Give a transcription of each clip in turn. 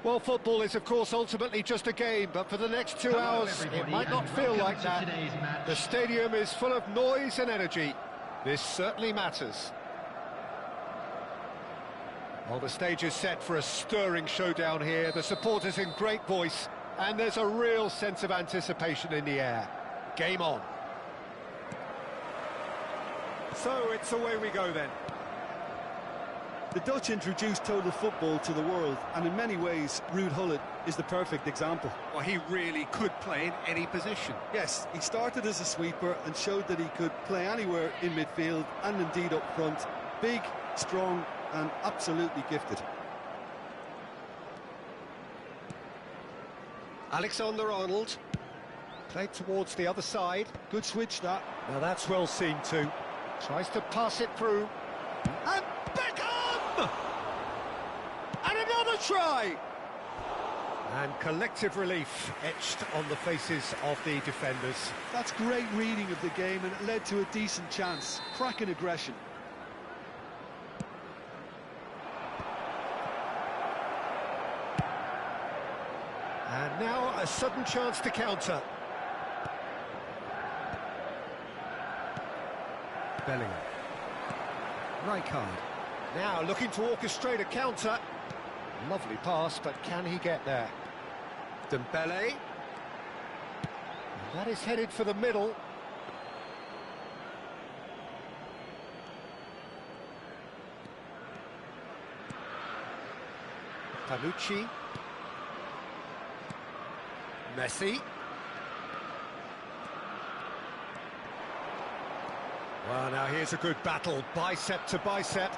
Well, football is, of course, ultimately just a game, but for the next 2 hours, it might not feel like that. The stadium is full of noise and energy. This certainly matters. Well, the stage is set for a stirring showdown here. The supporters in great voice, and there's a real sense of anticipation in the air. Game on. So it's away we go then. The Dutch introduced total football to the world, and in many ways, Ruud Gullit is the perfect example. Well, he really could play in any position. Yes, he started as a sweeper and showed that he could play anywhere in midfield and indeed up front. Big, strong and absolutely gifted. Alexander-Arnold. Played towards the other side. Good switch, that. Now that's well seen too. Tries to pass it through. And Beckham! And another try! And collective relief etched on the faces of the defenders. That's great reading of the game, and it led to a decent chance. Cracking aggression. And now a sudden chance to counter. Bellingham. Rijkaard. Now looking to orchestrate a counter. Lovely pass, but can he get there? Dembele. And that is headed for the middle. Panucci. Messi. Well, now here's a good battle, bicep to bicep.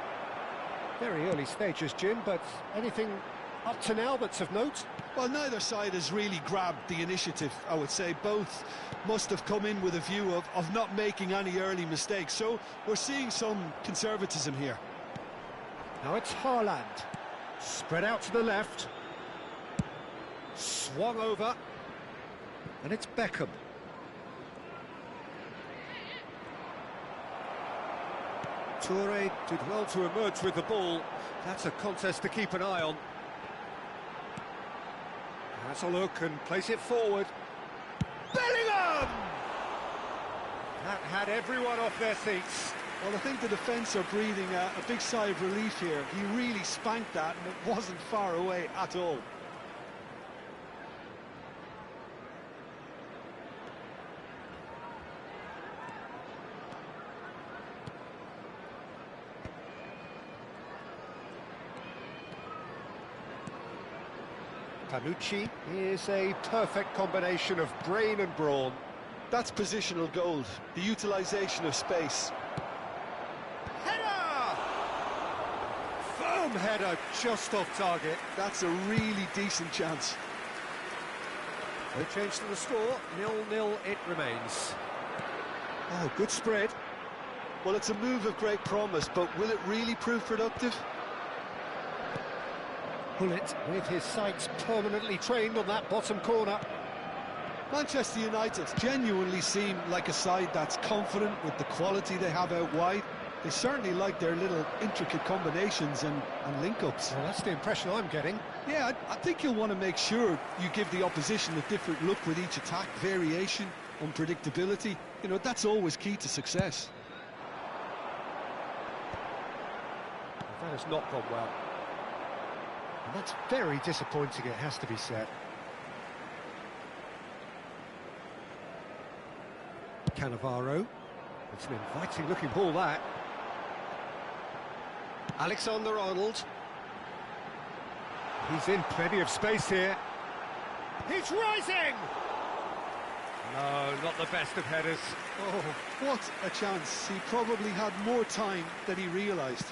Very early stages, Jim, but anything up to now that's of note? Well, neither side has really grabbed the initiative, I would say. Both must have come in with a view of not making any early mistakes, so we're seeing some conservatism here. Now it's Haaland. Spread out to the left. Swung over. And it's Beckham. Toure did well to emerge with the ball. That's a contest to keep an eye on. Has a look and place it forward. Bellingham! That had everyone off their seats. Well, I think the defence are breathing a big sigh of relief here. He really spanked that, and it wasn't far away at all. Panucci is a perfect combination of brain and brawn. That's positional gold, the utilisation of space. Header! Firm header, just off target. That's a really decent chance. No change to the score, 0-0 it remains. Oh, good spread. Well, it's a move of great promise, but will it really prove productive? Gullit with his sights permanently trained on that bottom corner. Manchester United genuinely seem like a side that's confident with the quality they have out wide. They certainly like their little intricate combinations and link-ups. Well, that's the impression I'm getting. Yeah, I think you'll want to make sure you give the opposition a different look with each attack. Variation, unpredictability, you know, that's always key to success. Well, that has not gone well. And that's very disappointing, it has to be said. Cannavaro. It's an inviting-looking ball, that. Alexander-Arnold. He's in plenty of space here. He's rising! No, not the best of headers. Oh, what a chance. He probably had more time than he realised.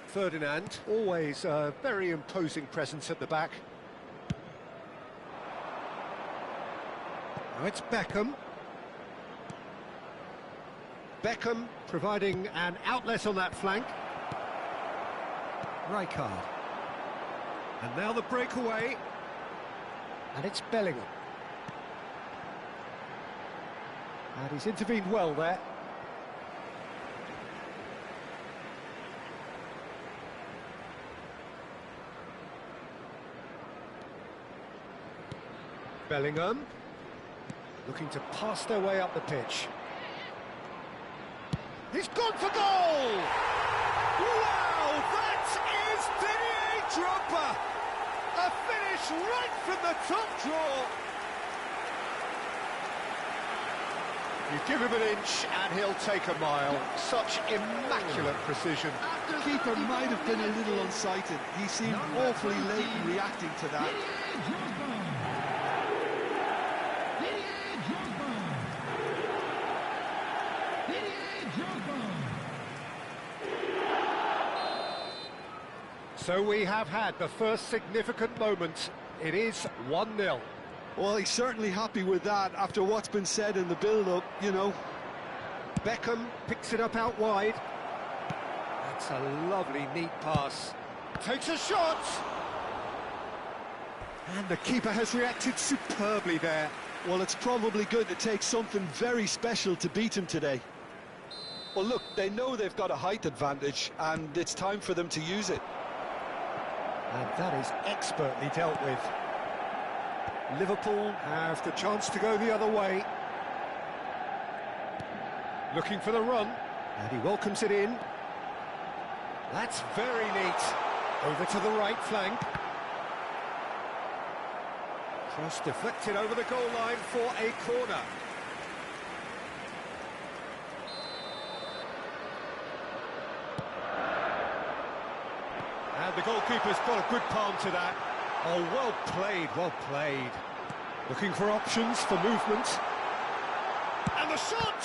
Ferdinand, always a very imposing presence at the back. Now it's Beckham. Beckham providing an outlet on that flank. Rijkaard. And now the breakaway. And it's Bellingham. And he's intervened well there. Bellingham, looking to pass their way up the pitch. He's gone for goal! Wow, that is Didier Drogba! A finish right from the top draw! You give him an inch and he'll take a mile. Such immaculate precision. The keeper might have been a little unsighted. He seemed awfully late in reacting to that. So we have had the first significant moment. It is 1-0. Well, he's certainly happy with that after what's been said in the build-up, you know. Beckham picks it up out wide. That's a lovely, neat pass. Takes a shot! And the keeper has reacted superbly there. Well, it's probably going to take something very special to beat him today. Well, look, they know they've got a height advantage, and it's time for them to use it. And that is expertly dealt with. Liverpool have the chance to go the other way. Looking for the run, and he welcomes it in. That's very neat. Over to the right flank. Cross deflected over the goal line for a corner. And the goalkeeper's got a good palm to that. Oh, well played, well played. Looking for options for movement. And the shot!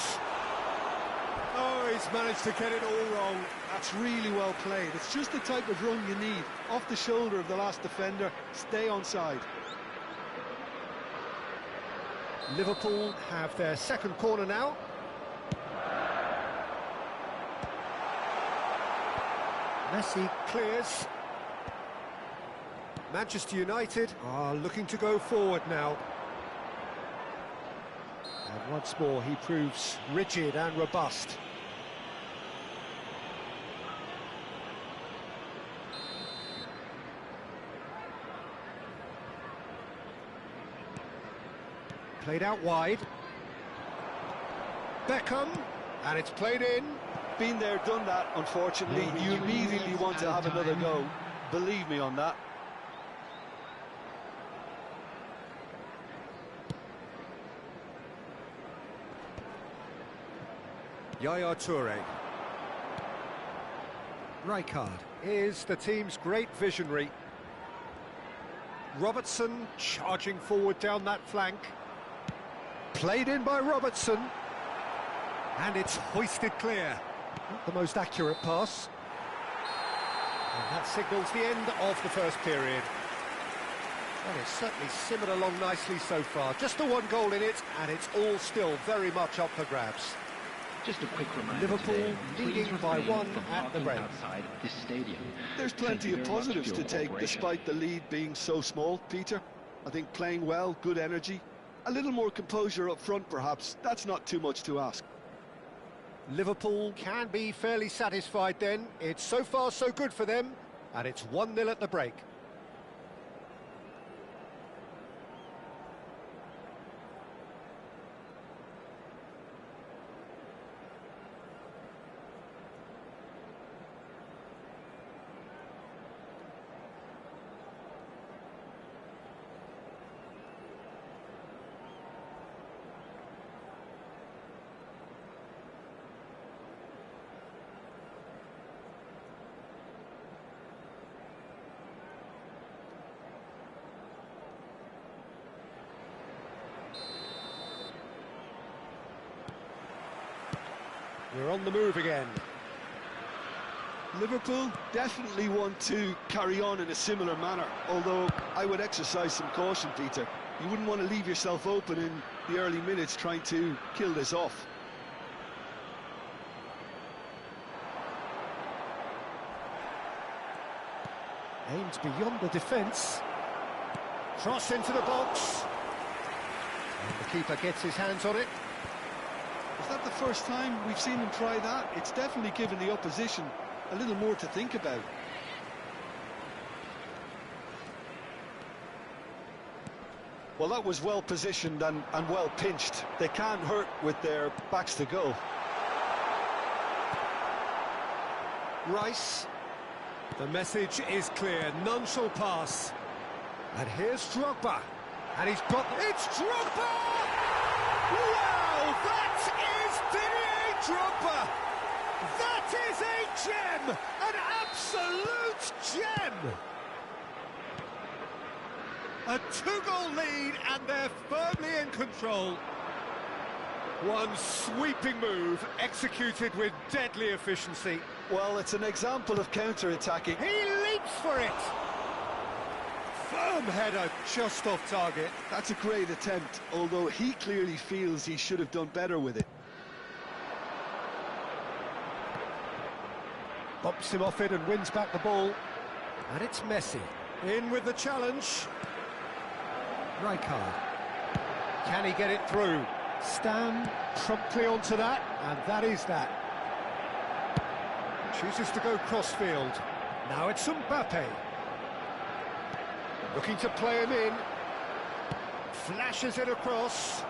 Oh, he's managed to get it all wrong. That's really well played. It's just the type of run you need. Off the shoulder of the last defender, stay onside. Liverpool have their second corner now. Messi clears. Manchester United are looking to go forward now. And once more he proves rigid and robust. Played out wide. Beckham, and it's played in. Been there, done that, unfortunately. You immediately want to have another go. Believe me on that. Yaya Toure. Rijkaard is the team's great visionary. Robertson charging forward down that flank. Played in by Robertson. And it's hoisted clear. Not the most accurate pass. And that signals the end of the first period. Well, it's certainly simmered along nicely so far. Just the one goal in it, and it's all still very much up for grabs. Just a quick reminder, Liverpool leading by one at the break. Outside this stadium. There's plenty of positives to take despite the lead being so small, Peter. I think playing well, good energy. A little more composure up front, perhaps. That's not too much to ask. Liverpool can be fairly satisfied then. It's so far so good for them, and it's 1-0 at the break. We're on the move again. Liverpool definitely want to carry on in a similar manner, although I would exercise some caution, Peter. You wouldn't want to leave yourself open in the early minutes trying to kill this off. Aimed beyond the defence. Cross into the box. And the keeper gets his hands on it. Is that the first time we've seen him try that? It's definitely given the opposition a little more to think about. Well, that was well positioned and well pinched. They can't hurt with their backs to goal. Rice. The message is clear, none shall pass. And here's Drogba. And he's got... It's Drogba! Wow, that is Didier Drogba! That is a gem! An absolute gem! A two-goal lead, and they're firmly in control. One sweeping move, executed with deadly efficiency. Well, it's an example of counter-attacking. He leaps for it! Firm header, just off target. That's a great attempt, although he clearly feels he should have done better with it. Bumps him off it and wins back the ball. And it's Messi. In with the challenge. Rijkaard. Can he get it through? Stam promptly onto that, and that is that. Chooses to go crossfield. Now it's Mbappe. Looking to play him in. Flashes it across.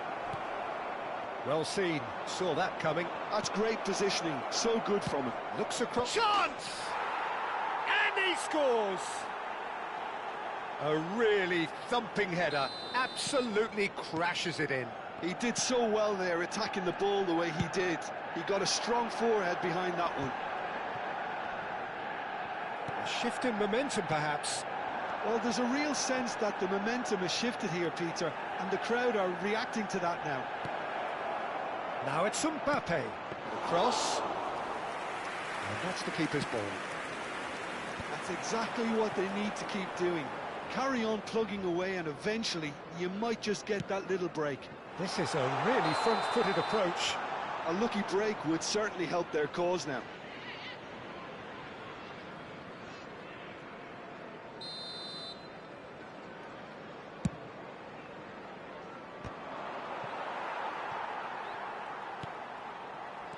Well seen. Saw that coming. That's great positioning. So good from him. Looks across. Chance! And he scores! A really thumping header. Absolutely crashes it in. He did so well there, attacking the ball the way he did. He got a strong forehead behind that one. A shift in momentum, perhaps. Well, there's a real sense that the momentum has shifted here, Peter, and the crowd are reacting to that now. Now it's Mbappe. Cross. And that's the keeper's ball. That's exactly what they need to keep doing. Carry on plugging away, and eventually you might just get that little break. This is a really front-footed approach. A lucky break would certainly help their cause now.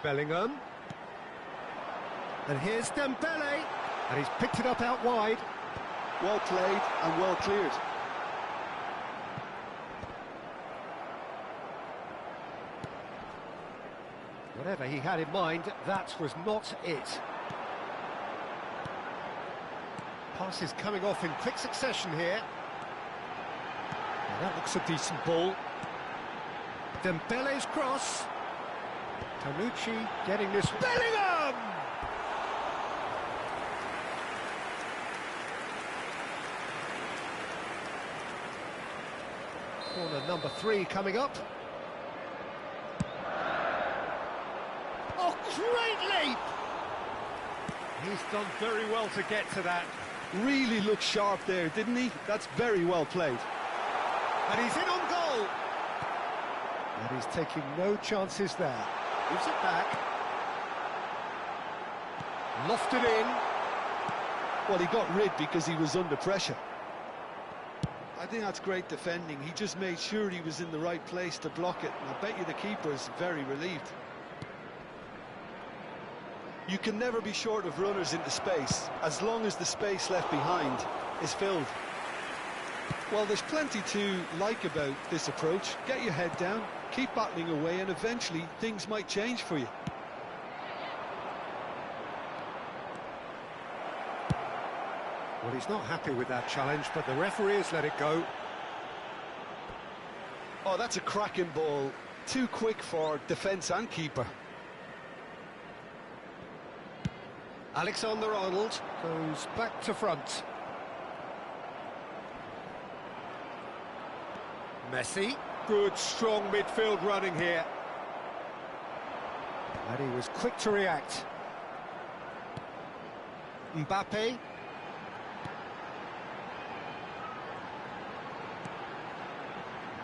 Bellingham. And here's Dembele. And he's picked it up out wide. Well played and well cleared. Whatever he had in mind, that was not it. Passes coming off in quick succession here. And that looks a decent ball. Dembele's cross. Tanucci getting this. Bellingham! Corner number 3 coming up. Oh, great leap! He's done very well to get to that. Really looked sharp there, didn't he? That's very well played. And he's in on goal. And he's taking no chances there. Gives it back. Lofted in. Well, he got rid because he was under pressure. I think that's great defending. He just made sure he was in the right place to block it. And I bet you the keeper's very relieved. You can never be short of runners into space, as long as the space left behind is filled. Well, there's plenty to like about this approach. Get your head down, keep battling away, and eventually things might change for you. Well, he's not happy with that challenge, but the referee has let it go. Oh, that's a cracking ball. Too quick for defence and keeper. Alexander-Arnold goes back to front. Messi. Good, strong midfield running here. And he was quick to react. Mbappe.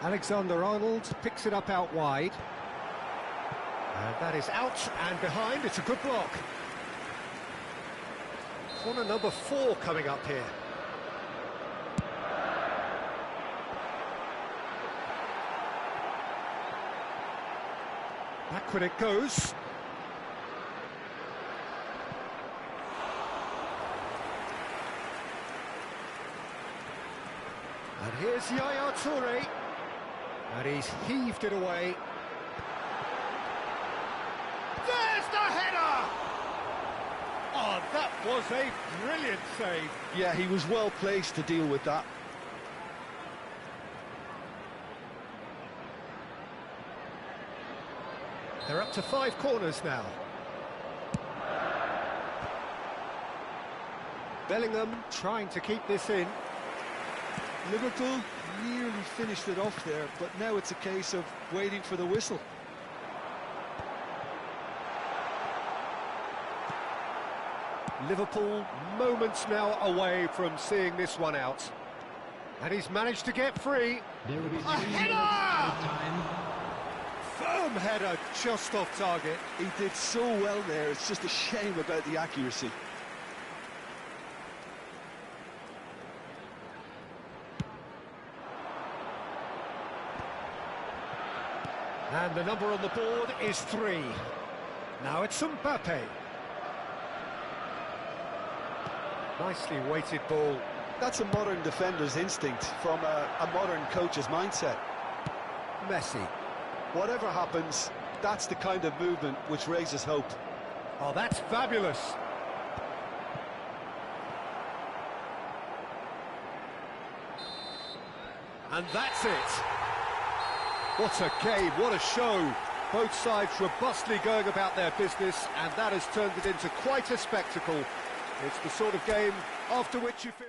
Alexander-Arnold picks it up out wide. And that is out and behind. It's a good block. Corner number 4 coming up here. Backward it goes. And here's Yaya Toure. And he's heaved it away. There's the header! Oh, that was a brilliant save. Yeah, he was well placed to deal with that. They're up to 5 corners now. Bellingham trying to keep this in. Liverpool nearly finished it off there, but now it's a case of waiting for the whistle. Liverpool moments now away from seeing this one out. And he's managed to get free. There will be 3 A minutes header! added time. Firm header, just off target. He did so well there, it's just a shame about the accuracy. And the number on the board is 3. Now it's Mbappe. Nicely weighted ball. That's a modern defender's instinct from a modern coach's mindset. Messi. Whatever happens, that's the kind of movement which raises hope. Oh, that's fabulous. And that's it. What a game, what a show. Both sides robustly going about their business, and that has turned it into quite a spectacle. It's the sort of game after which you feel...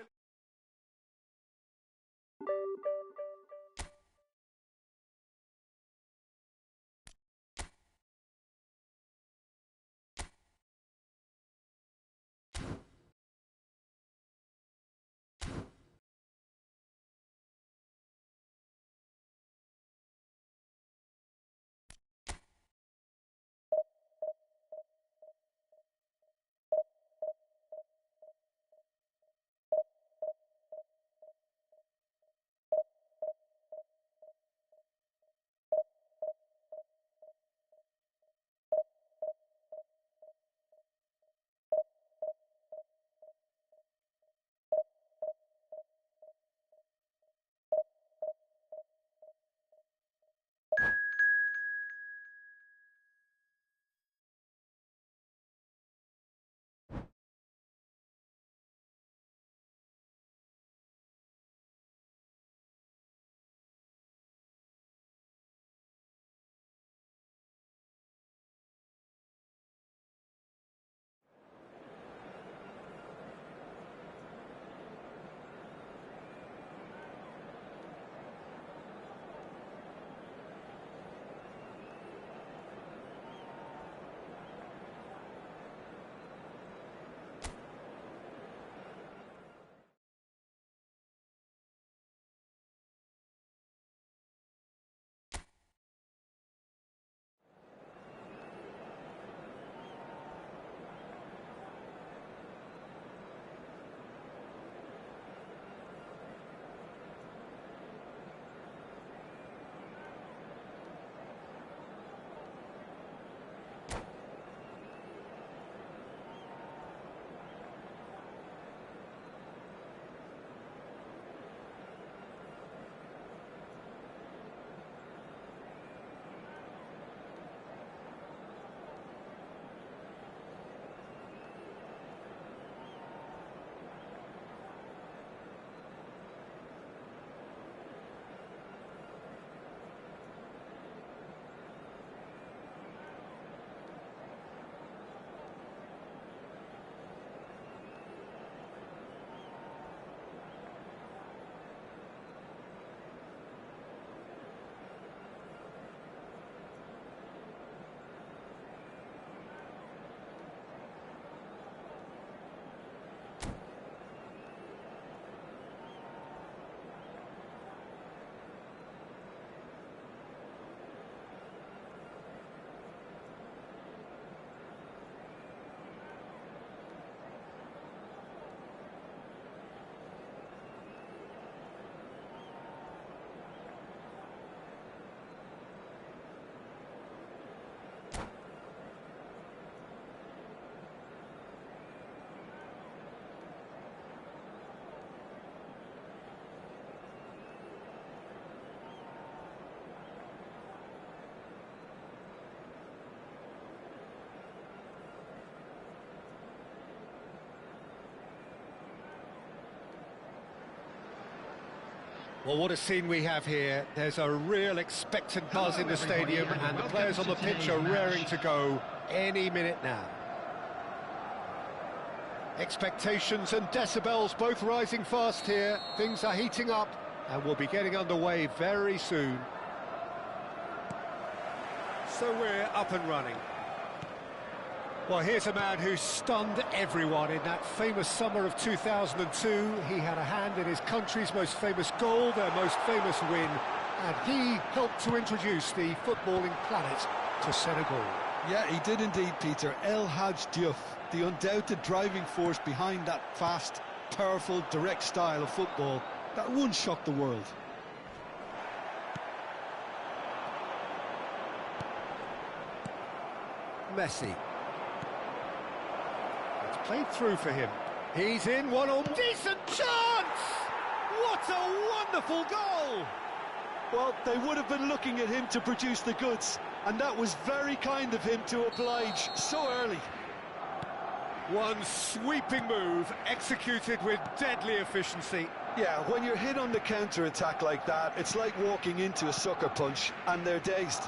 Well, what a scene we have here. There's a real expectant buzz in the stadium, and the players on the pitch are raring to go any minute now. Expectations and decibels both rising fast here. Things are heating up, and we'll be getting underway very soon. So we're up and running. Well, here's a man who stunned everyone in that famous summer of 2002. He had a hand in his country's most famous goal, their most famous win, and he helped to introduce the footballing planet to Senegal. Yeah, he did indeed, Peter. El Hadj Diouf, the undoubted driving force behind that fast, powerful, direct style of football that once shocked the world. Messi. It's played through for him. He's in one on... Decent chance! What a wonderful goal! Well, they would have been looking at him to produce the goods, and that was very kind of him to oblige so early. One sweeping move, executed with deadly efficiency. Yeah, when you're hit on the counter-attack like that, it's like walking into a sucker punch, and they're dazed.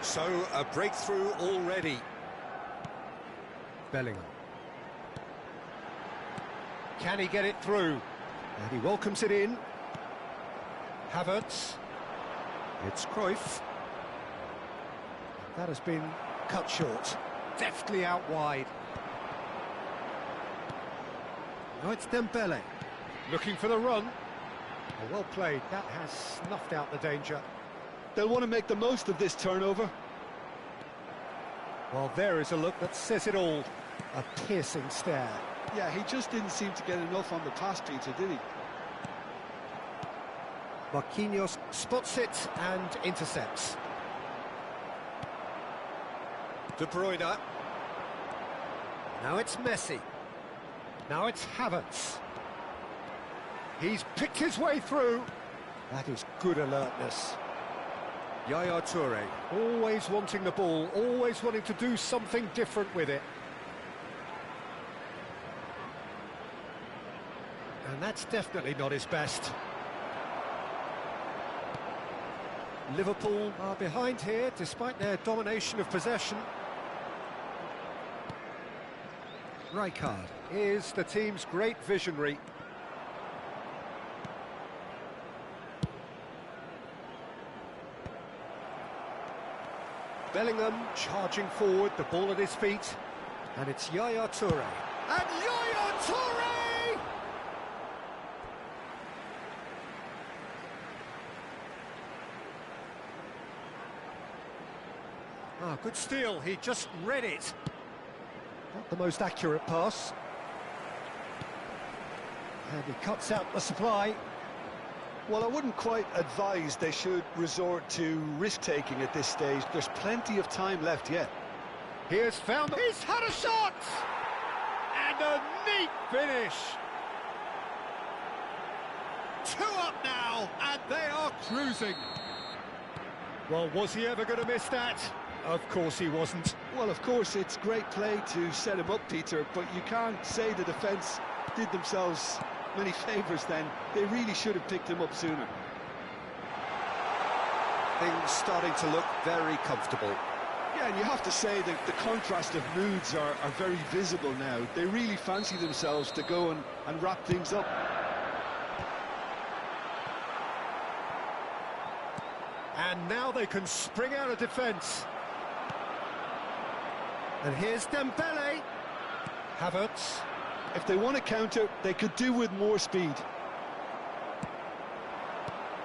So, a breakthrough already. Bellingham. Can he get it through? And he welcomes it in. Havertz. It's Cruyff. That has been cut short. Deftly out wide. Now it's Dembele. Looking for the run. Oh, well played. That has snuffed out the danger. They'll want to make the most of this turnover. Well, there is a look that says it all. A piercing stare. Yeah, he just didn't seem to get enough on the pass, Peter, did he? Marquinhos spots it and intercepts. De Bruyne. Now it's Messi. Now it's Havertz. He's picked his way through. That is good alertness. Yaya Toure, always wanting the ball, always wanting to do something different with it. And that's definitely not his best. Liverpool are behind here, despite their domination of possession. Rijkaard is the team's great visionary. Bellingham charging forward, the ball at his feet. And it's Yaya Toure. And Yaya Toure! Ah, good steal, he just read it. Not the most accurate pass. And he cuts out the supply. Well, I wouldn't quite advise they should resort to risk-taking at this stage. There's plenty of time left yet. He's found... He's had a shot! And a neat finish! 2 up now, and they are cruising. Well, was he ever going to miss that? Of course he wasn't. Well, of course, it's great play to set him up, Peter, but you can't say the defence did themselves many favours then. They really should have picked him up sooner. Things starting to look very comfortable. Yeah, and you have to say that the contrast of moods are very visible now. They really fancy themselves to go and wrap things up. And now they can spring out of defence. And here's Dembele. Havertz. If they want to counter, they could do with more speed.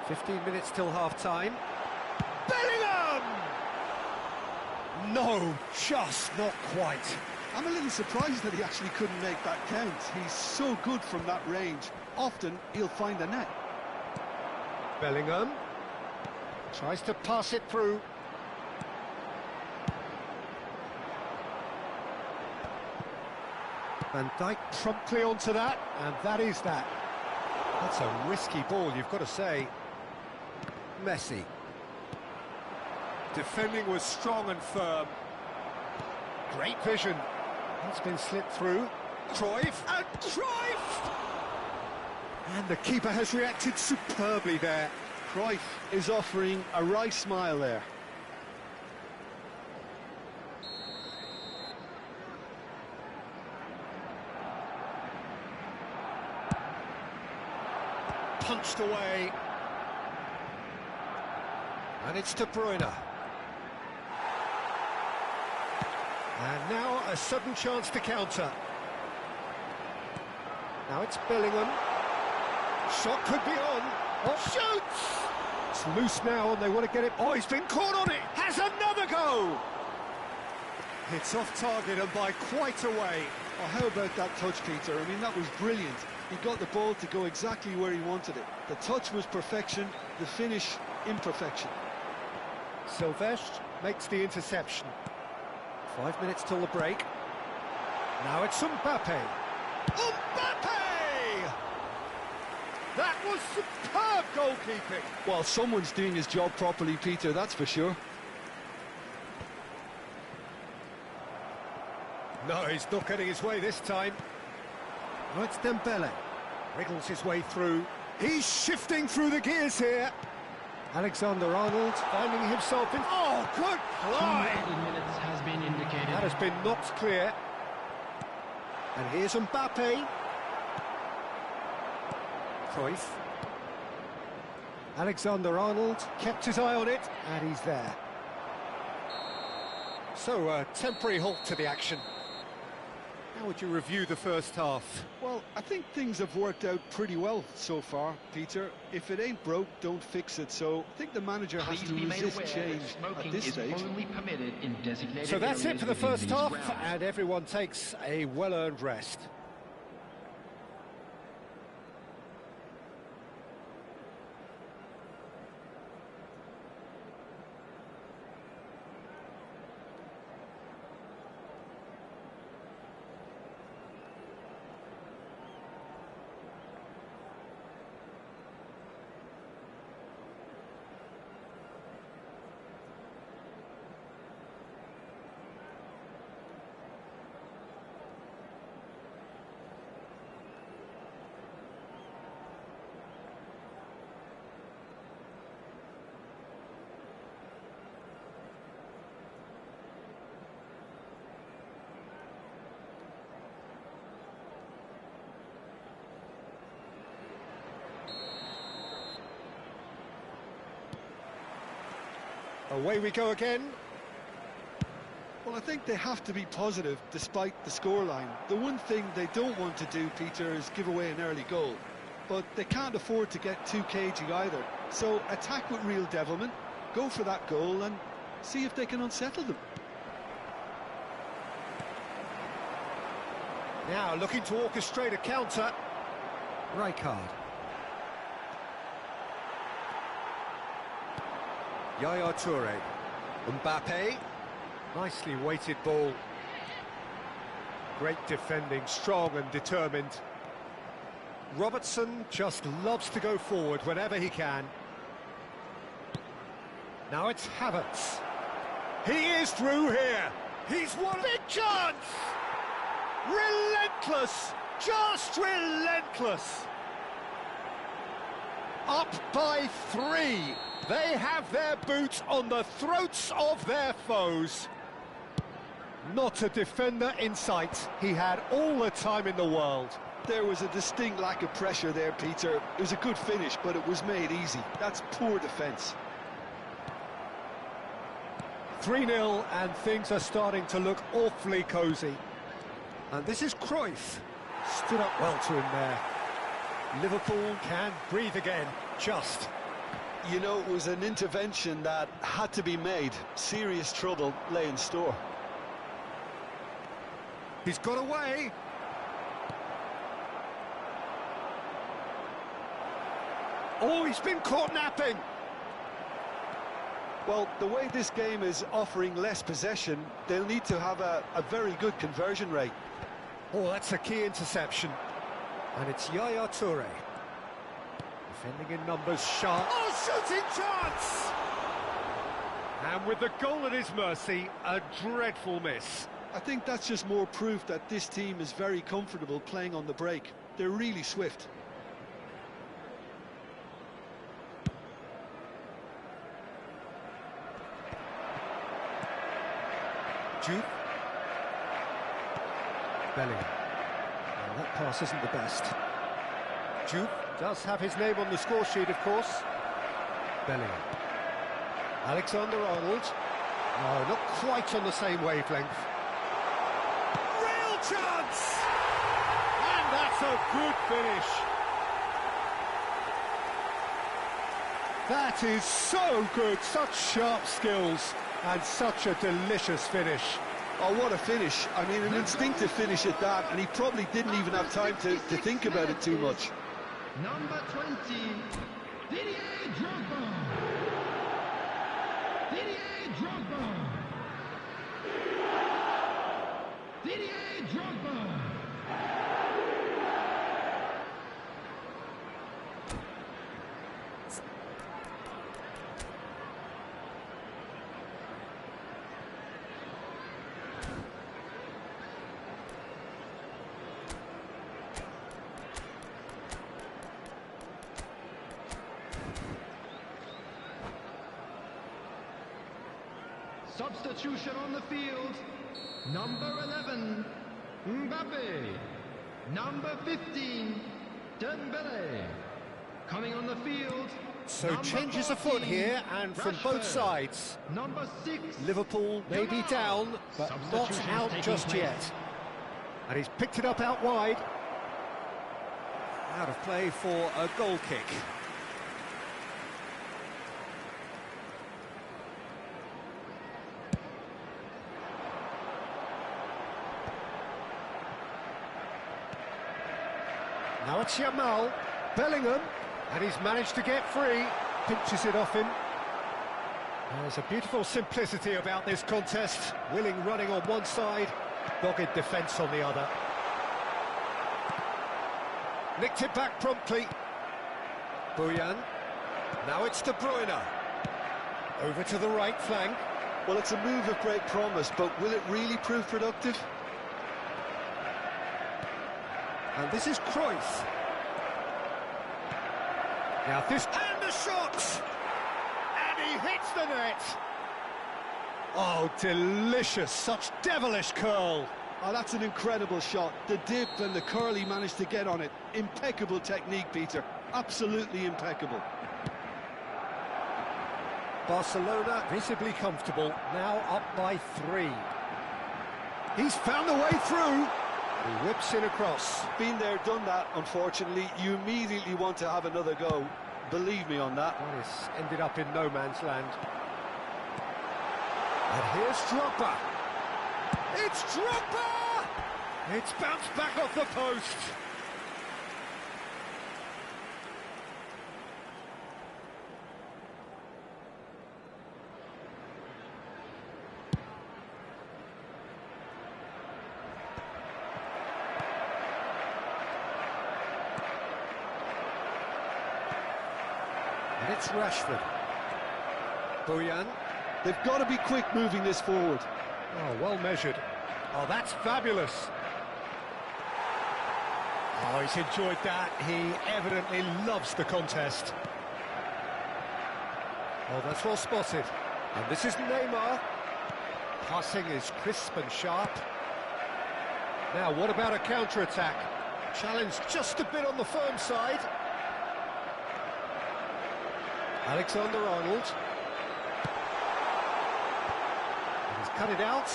15 minutes till half-time. Bellingham! No, just not quite. I'm a little surprised that he actually couldn't make that count. He's so good from that range. Often, he'll find the net. Bellingham. Tries to pass it through. Van Dijk promptly onto that, and that is that. That's a risky ball, you've got to say. Messi. Defending was strong and firm. Great vision. It's been slipped through. Cruyff, and Cruyff! And the keeper has reacted superbly there. Cruyff is offering a wry smile there. Punched away. And it's De Bruyne. And now a sudden chance to counter. Now it's Bellingham. Shot could be on. Oh, shoots! It's loose now and they want to get it. Oh, he's been caught on it. Has another go. It's off target and by quite a way. Oh, how about that touch, Peter? I mean, that was brilliant. He got the ball to go exactly where he wanted it. The touch was perfection, the finish imperfection. Silvestre makes the interception. 5 minutes till the break. Now it's Mbappe. Mbappe! That was superb goalkeeping. Well, someone's doing his job properly, Peter, that's for sure. No, he's not getting his way this time. Oh, it's Dembele. Wriggles his way through. He's shifting through the gears here. Alexander-Arnold finding himself in... Oh, good fly! 2 minutes has been indicated. That has been knocked clear. And here's Mbappe. Cruyff. Alexander-Arnold kept his eye on it, and he's there. So, a temporary halt to the action. How would you review the first half? Well, I think things have worked out pretty well so far, Peter. If it ain't broke, don't fix it. So I think the manager has to resist change at this stage. Only permitted in designated So that's it for the areas first within half, these grounds. and everyone takes a well-earned rest. Away we go again. Well, I think they have to be positive despite the scoreline. The one thing they don't want to do, Peter, is give away an early goal. But they can't afford to get too cagey either. So attack with real devilment, go for that goal and see if they can unsettle them. Now looking to orchestrate a counter. Rijkaard. Yaya Toure. Mbappe. Nicely weighted ball. Great defending, strong and determined. Robertson just loves to go forward whenever he can. Now it's Havertz. He is through here. He's won a big chance. Relentless, just relentless. Up by 3. They have their boots on the throats of their foes. Not a defender in sight. He had all the time in the world. There was a distinct lack of pressure there, Peter. It was a good finish, but it was made easy. That's poor defence. 3-0, and things are starting to look awfully cosy. And this is Cruyff. Stood up well to him there. Liverpool can breathe again, just. You know, it was an intervention that had to be made. Serious trouble lay in store. He's got away. Oh, he's been caught napping. Well, the way this game is offering less possession, they'll need to have a very good conversion rate. Oh, that's a key interception. And it's Yaya Toure. Defending in numbers, sharp. Oh, shooting chance! And with the goal at his mercy, a dreadful miss. I think that's just more proof that this team is very comfortable playing on the break. They're really swift. Jude. Bellingham. Well, that pass isn't the best. Jude does have his name on the score sheet, of course. Bellingham. Alexander-Arnold. No, not quite on the same wavelength. Real chance! And that's a good finish. That is so good, such sharp skills, and such a delicious finish. Oh, what a finish. I mean, an instinctive finish at that, and he probably didn't even have time to think about it too much. Number 20, Didier Drogba. Didier Drogba. Didier Drogba. Substitution on the field. Number 11, Mbappe. Number 15, Dembele. Coming on the field. So changes afoot here, and from both sides. Number 6, Liverpool may be down, but not out just yet. And he's picked it up out wide. Out of play for a goal kick. Now it's Yamal, Bellingham, and he's managed to get free, pinches it off him. There's a beautiful simplicity about this contest, willing running on one side, dogged defence on the other. Nicked it back promptly. Bojan, now it's De Bruyne. Over to the right flank. Well, it's a move of great promise, but will it really prove productive? And this is Cruyff. Now this... And the shot! And he hits the net! Oh, delicious, such devilish curl. Oh, that's an incredible shot. The dip and the curl he managed to get on it. Impeccable technique, Peter. Absolutely impeccable. Barcelona visibly comfortable, now up by 3. He's found the way through. He whips in across. Been there, done that, unfortunately. You immediately want to have another go. Believe me on that. Well, it's ended up in no man's land. And here's Drogba. It's Drogba! It's bounced back off the post. And it's Rashford. Bojan. They've got to be quick moving this forward. Oh, well measured. Oh, that's fabulous. Oh, he's enjoyed that. He evidently loves the contest. Oh, that's well spotted. And this is Neymar. Passing is crisp and sharp. Now, what about a counter-attack? Challenge just a bit on the firm side. Alexander-Arnold. He's cut it out.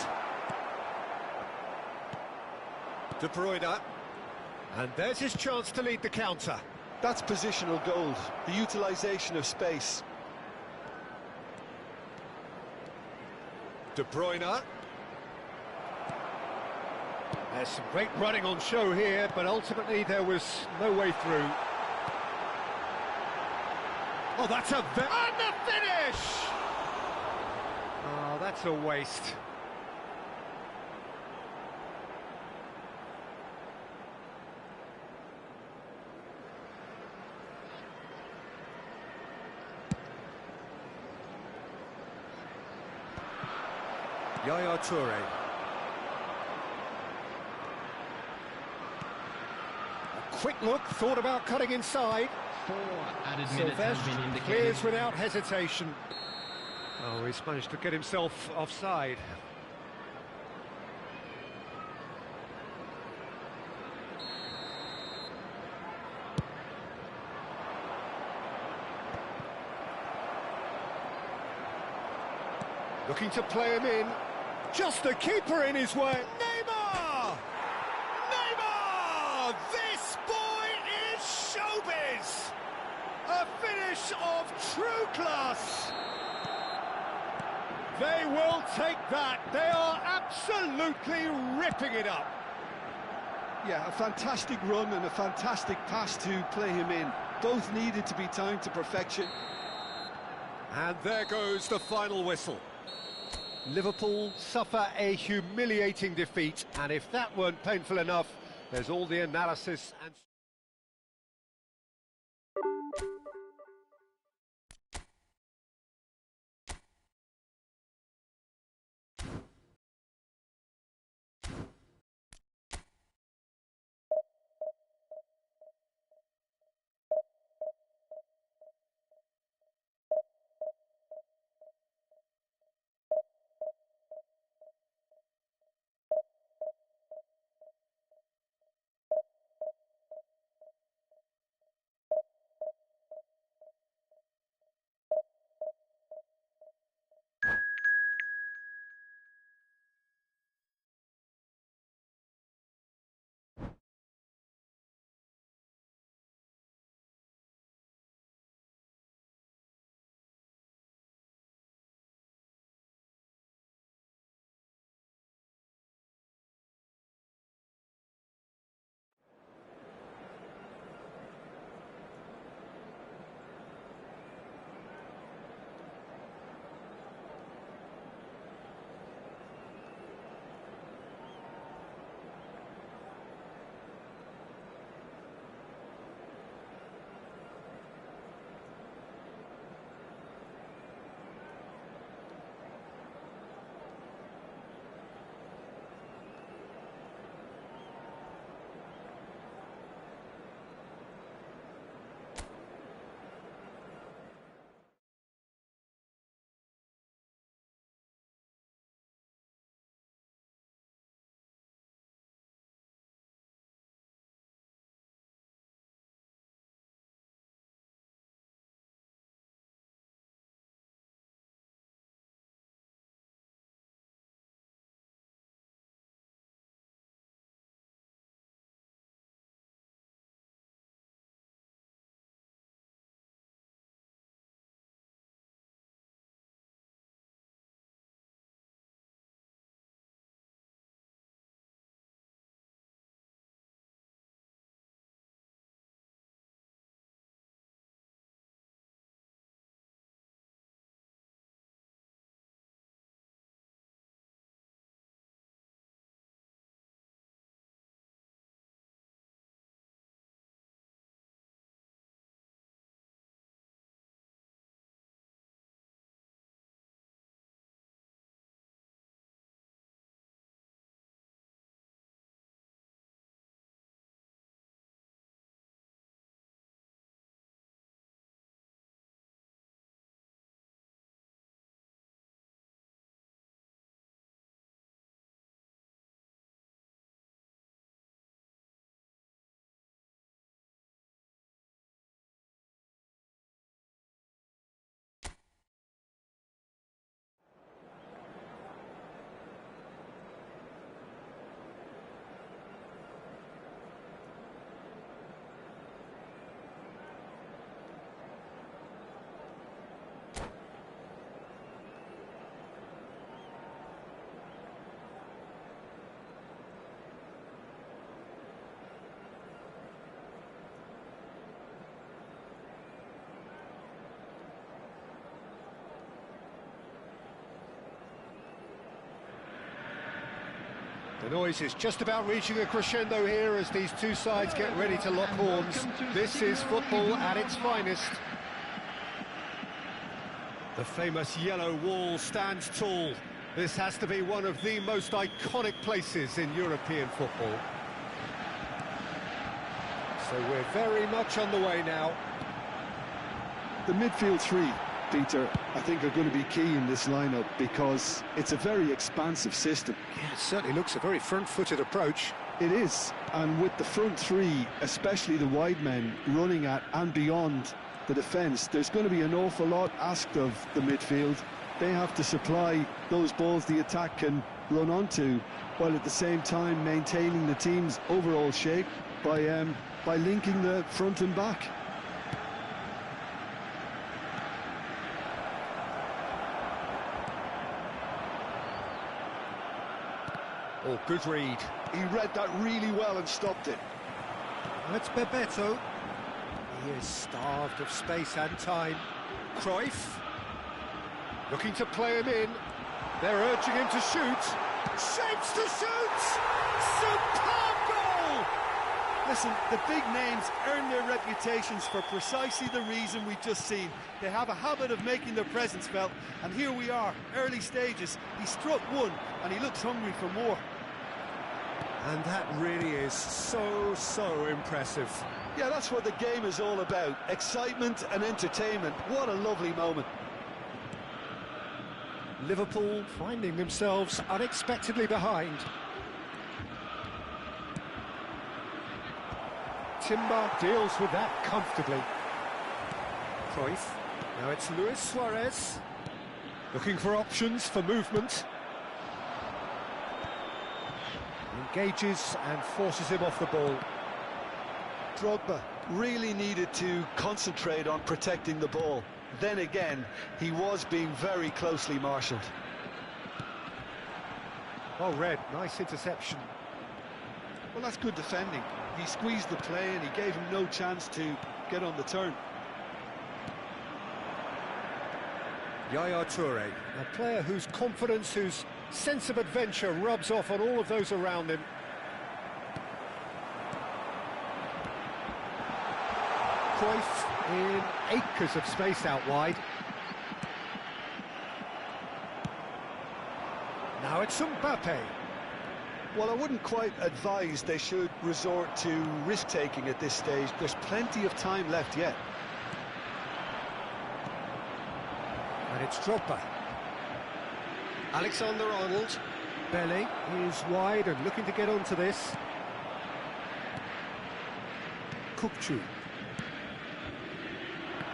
De Bruyne. And there's his chance to lead the counter. That's positional gold, the utilisation of space. De Bruyne. There's some great running on show here, but ultimately there was no way through. Oh, that's a... And the finish! Oh, that's a waste. Yaya Toure. A quick look, thought about cutting inside. 4 added minutes has been Sylvestre indicated. clears without hesitation. Oh, he's managed to get himself offside. Looking to play him in. Just the keeper in his way. Neymar! Neymar! This boy is showbiz! A finish of true class. They will take that. They are absolutely ripping it up. Yeah, a fantastic run and a fantastic pass to play him in. Both needed to be timed to perfection. And there goes the final whistle. Liverpool suffer a humiliating defeat, and if that weren't painful enough, there's all the analysis and... The noise is just about reaching a crescendo here as these two sides get ready to lock horns. This is football at its finest. The famous yellow wall stands tall. This has to be one of the most iconic places in European football. So we're very much on the way now. The midfield three, Peter, I think are going to be key in this lineup because it's a very expansive system. Yeah, it certainly looks a very front-footed approach. It is, and with the front three, especially the wide men, running at and beyond the defence, there's going to be an awful lot asked of the midfield. They have to supply those balls the attack can run onto, while at the same time maintaining the team's overall shape by linking the front and back. Oh, good read. He read that really well and stopped it. That's Bebeto. He is starved of space and time. Cruyff. Looking to play him in. They're urging him to shoot. Shapes to shoot! Superb goal! Listen, the big names earn their reputations for precisely the reason we've just seen. They have a habit of making their presence felt, and here we are, early stages. He struck one, and he looks hungry for more. And that really is so impressive. Yeah, that's what the game is all about. Excitement and entertainment. What a lovely moment. Liverpool finding themselves unexpectedly behind. Timber deals with that comfortably. Cruyff. Now it's Luis Suarez. Looking for options for movement. Engages and forces him off the ball. Drogba really needed to concentrate on protecting the ball. Then again, he was being very closely marshalled. Well read, nice interception. Well, that's good defending. He squeezed the play and he gave him no chance to get on the turn. Yaya Toure, a player whose confidence, whose sense of adventure rubs off on all of those around him. Cruyff in acres of space out wide. Now it's Mbappe. Well, I wouldn't quite advise they should resort to risk-taking at this stage. There's plenty of time left yet. And it's Drogba. Alexander-Arnold. Belly is wide and looking to get onto this. Kukçu.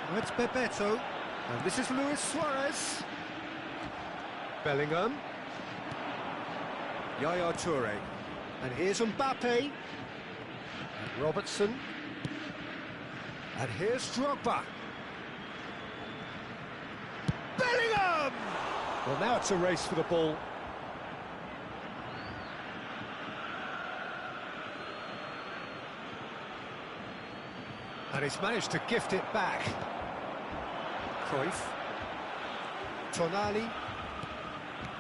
Now it's Bebeto. And this is Luis Suarez. Bellingham. Yaya Toure. And here's Mbappe. And Robertson. And here's Drogba. Bellingham! Well, now it's a race for the ball. And he's managed to gift it back. Cruyff. Tonali.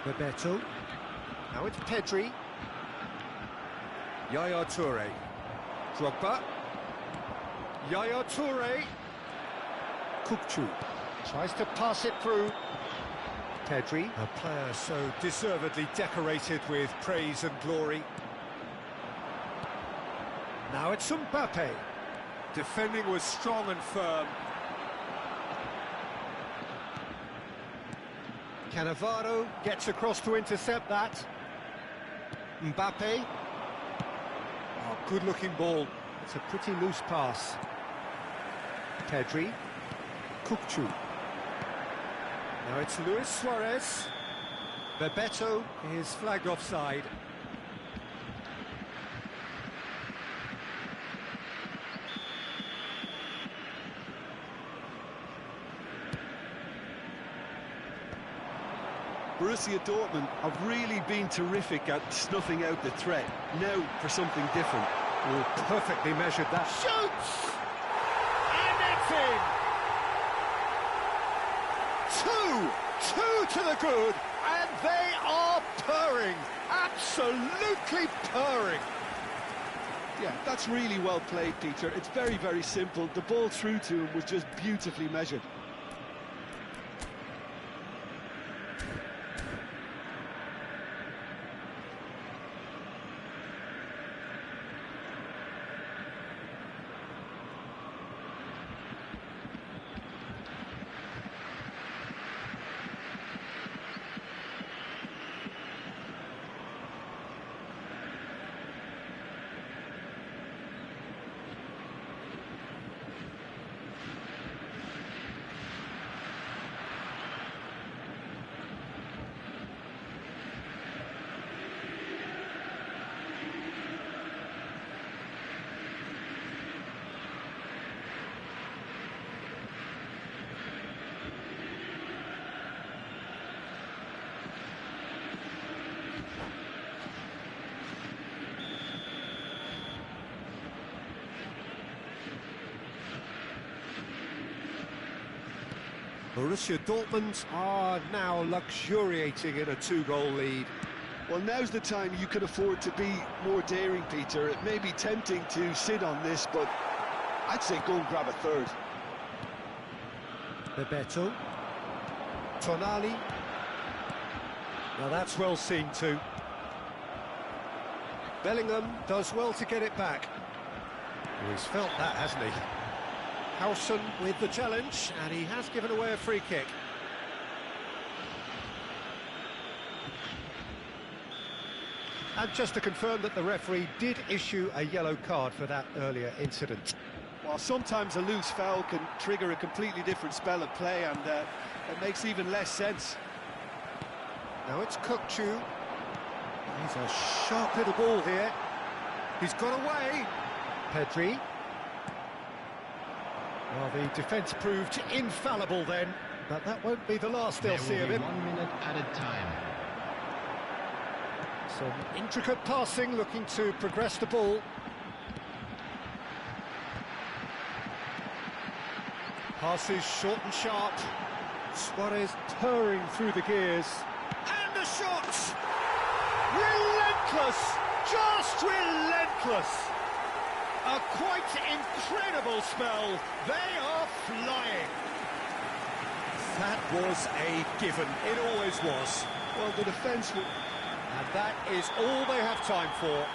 Bebeto. Now it's Pedri. Yaya Toure. Drogba. Yaya Toure. Kukçu. Tries to pass it through. Pedri, a player so deservedly decorated with praise and glory. Now it's Mbappe. Defending was strong and firm. Cannavaro gets across to intercept that. Mbappe. Oh, good-looking ball. It's a pretty loose pass. Pedri. Kukçu. Now it's Luis Suarez. Bebeto is flagged offside. Borussia Dortmund have really been terrific at snuffing out the threat. Now for something different. Oh, perfectly measured that. Shoots! And it's in! Two to the good, and they are purring. Absolutely purring. Yeah, that's really well played, Peter. It's very, very simple. The ball through to him was just beautifully measured. Borussia Dortmund are now luxuriating in a 2-goal lead. Well, now's the time you can afford to be more daring, Peter. It may be tempting to sit on this, but I'd say go and grab a third. Bebeto. Tonali. Now that's well seen too. Bellingham does well to get it back. Well, he's felt that, hasn't he? Howson with the challenge, and he has given away a free kick. And just to confirm that the referee did issue a yellow card for that earlier incident. Well, sometimes a loose foul can trigger a completely different spell of play, and it makes even less sense. Now it's Kukçu. He's a sharp little ball here. He's got away. Pedri. Well, the defence proved infallible then, but that won't be the last they'll see of him. 1 minute added time. Some intricate passing, looking to progress the ball. Passes short and sharp. Suarez purring through the gears. And the shot! Relentless! Just relentless! A quite incredible spell. They are flying. That was a given. It always was. Well, the defence will... And that is all they have time for.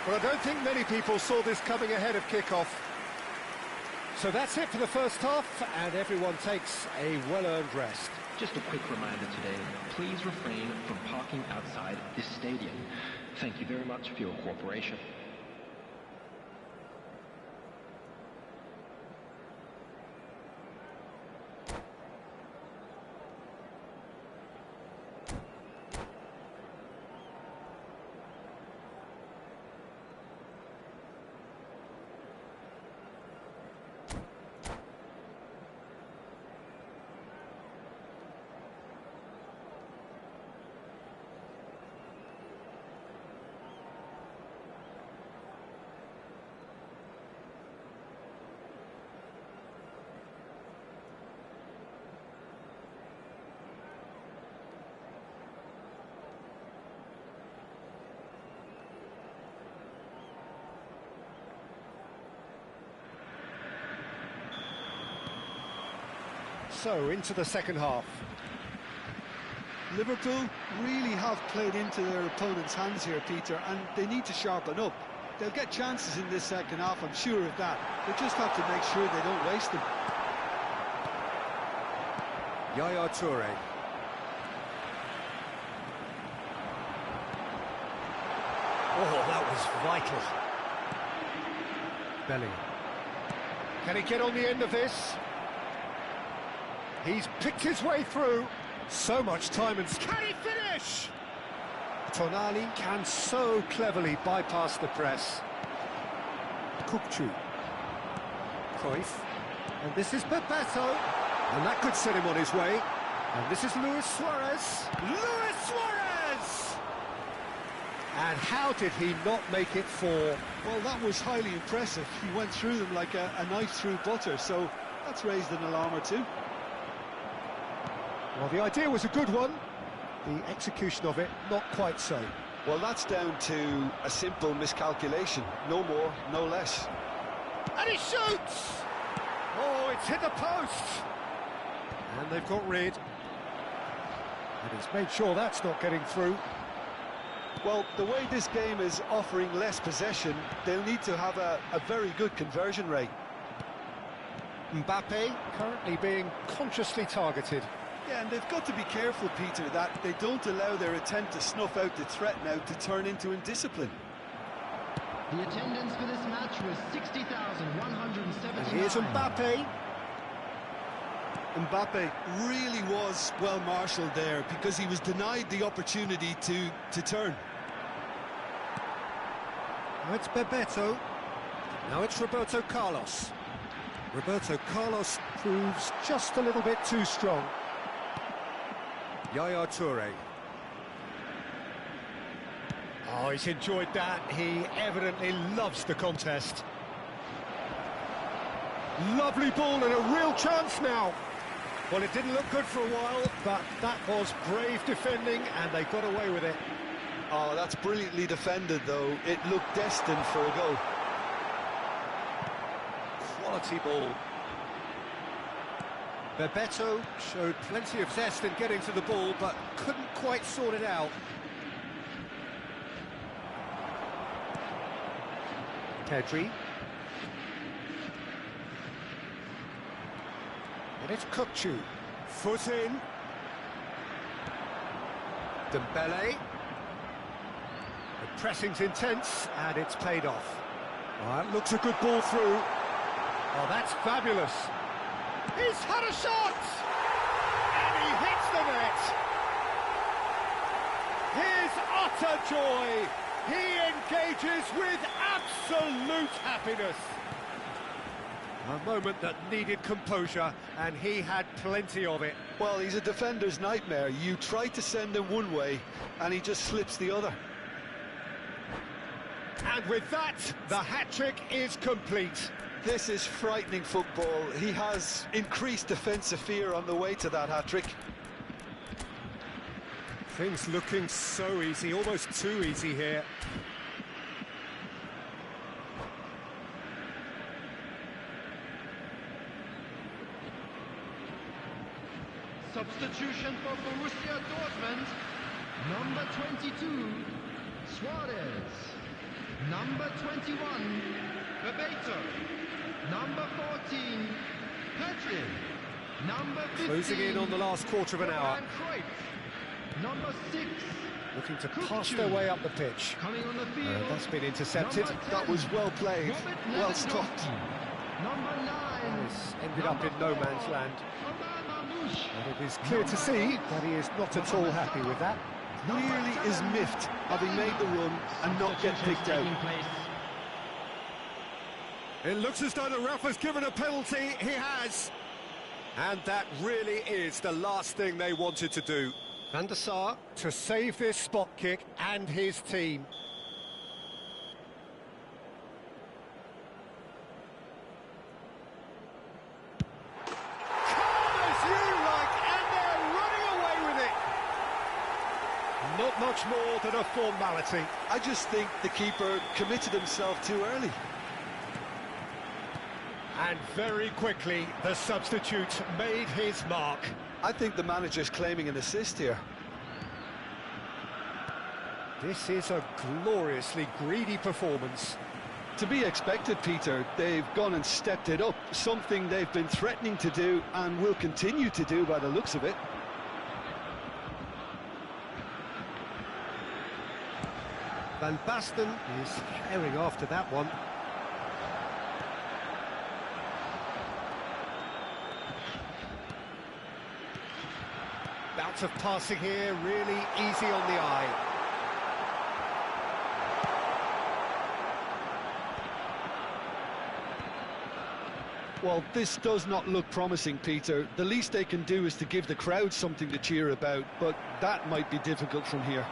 But I don't think many people saw this coming ahead of kick-off. So that's it for the first half, and everyone takes a well-earned rest. Just a quick reminder today, please refrain from parking outside this stadium. Thank you very much for your cooperation. So, into the second half. Liverpool really have played into their opponent's hands here, Peter, and they need to sharpen up. They'll get chances in this second half, I'm sure of that. They just have to make sure they don't waste them. Yaya Toure. Oh, that was vital. Bellingham. Can he get on the end of this? He's picked his way through. So much time and... Can he finish? Tonali can so cleverly bypass the press. Kukçu. Cruyff. And this is Bebeto. And that could set him on his way. And this is Luis Suarez. Luis Suarez! And how did he not make it four? Well, that was highly impressive. He went through them like a knife through butter, so that's raised an alarm or two. Well, the idea was a good one. The execution of it, not quite so. Well, that's down to a simple miscalculation. No more, no less. And he shoots! Oh, it's hit the post! And they've got rid. And he's made sure that's not getting through. Well, the way this game is offering less possession, they'll need to have a very good conversion rate. Mbappe currently being consciously targeted. Yeah, and they've got to be careful, Peter, that they don't allow their attempt to snuff out the threat now to turn into indiscipline. The attendance for this match was 60,179. And here's Mbappe. Mbappe really was well marshalled there because he was denied the opportunity to turn. Now it's Bebeto. Now it's Roberto Carlos. Roberto Carlos proves just a little bit too strong. Yaya Toure. Oh, he's enjoyed that. He evidently loves the contest. Lovely ball and a real chance now. Well, it didn't look good for a while, but that was brave defending, and they got away with it. Oh, that's brilliantly defended, though. It looked destined for a goal. Quality ball. Bebeto showed plenty of zest in getting to the ball, but couldn't quite sort it out. Pedri. And it's Kukçu. Foot in. Dembele. The pressing's intense, and it's paid off. Well, that looks a good ball through. Oh, that's fabulous. He's had a shot! And he hits the net! His utter joy! He engages with absolute happiness. A moment that needed composure, and he had plenty of it. Well, he's a defender's nightmare. You try to send him one way, and he just slips the other. And with that, the hat-trick is complete. This is frightening football. He has increased defensive fear on the way to that hat-trick. Things looking so easy, almost too easy here. Substitution for Borussia Dortmund. Number 22, Suarez. Number 21, Bebeto. Number 14, Pedri. Number 15, Closing in on the last quarter of an hour. Number 6, Looking to pass their way up the pitch. coming on the field. That's been intercepted. Number 10, That was well played, Robert well stopped. Lewandowski. Number 9, This ended up in no man's land. Mamouche. And it is clear to see that he is not at all happy with that. Really is miffed having made the run and not get picked out. It looks as though the ref has given a penalty. He has. And that really is the last thing they wanted to do. Van der Sar to save this spot kick and his team. Calm as you like, and they're running away with it. Not much more than a formality. I just think the keeper committed himself too early. And very quickly, the substitute made his mark. I think the manager's claiming an assist here. This is a gloriously greedy performance. To be expected, Peter. They've gone and stepped it up, something they've been threatening to do and will continue to do by the looks of it. Van Basten is herring after that one. Bout of passing here, really easy on the eye. Well, this does not look promising, Peter. The least they can do is to give the crowd something to cheer about, but that might be difficult from here.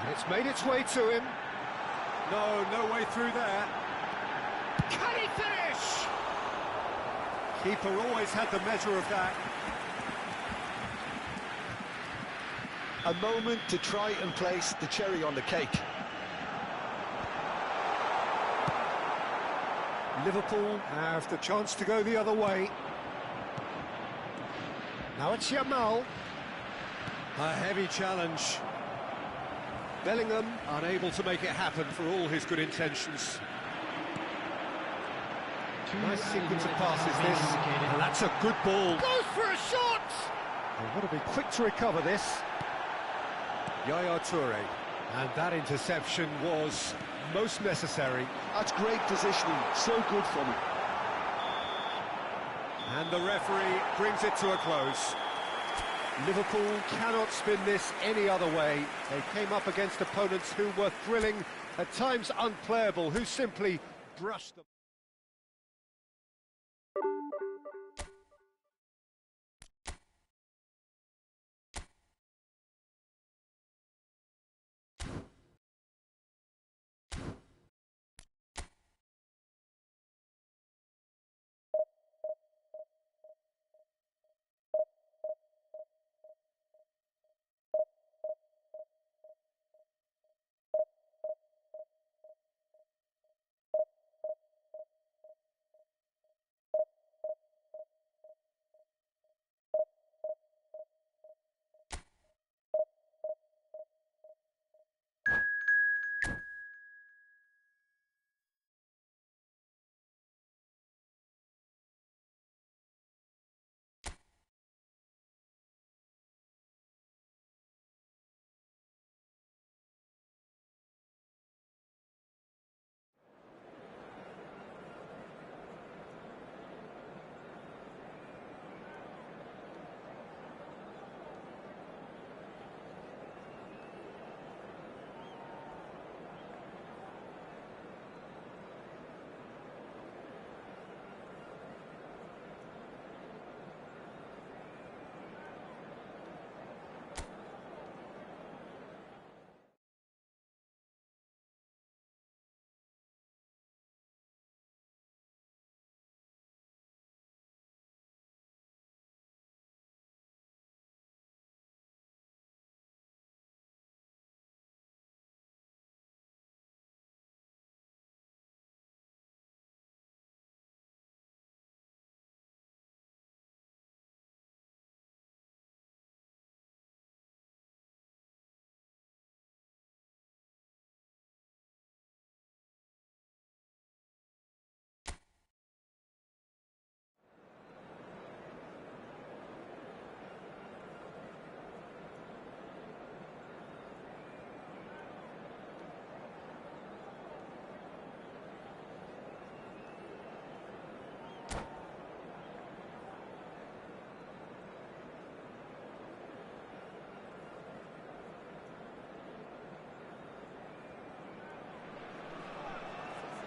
And it's made its way to him. No way through there. Can he finish? Keeper always had the measure of that. A moment to try and place the cherry on the cake. Liverpool have the chance to go the other way. Now it's Yamal. A heavy challenge. Bellingham unable to make it happen for all his good intentions. Nice sequence of passes this, and that's a good ball. Goes for a shot! They've got to be quick to recover this. Yaya Toure, and that interception was most necessary. That's great positioning, so good from him. And the referee brings it to a close. Liverpool cannot spin this any other way. They came up against opponents who were thrilling, at times unplayable, who simply brushed them.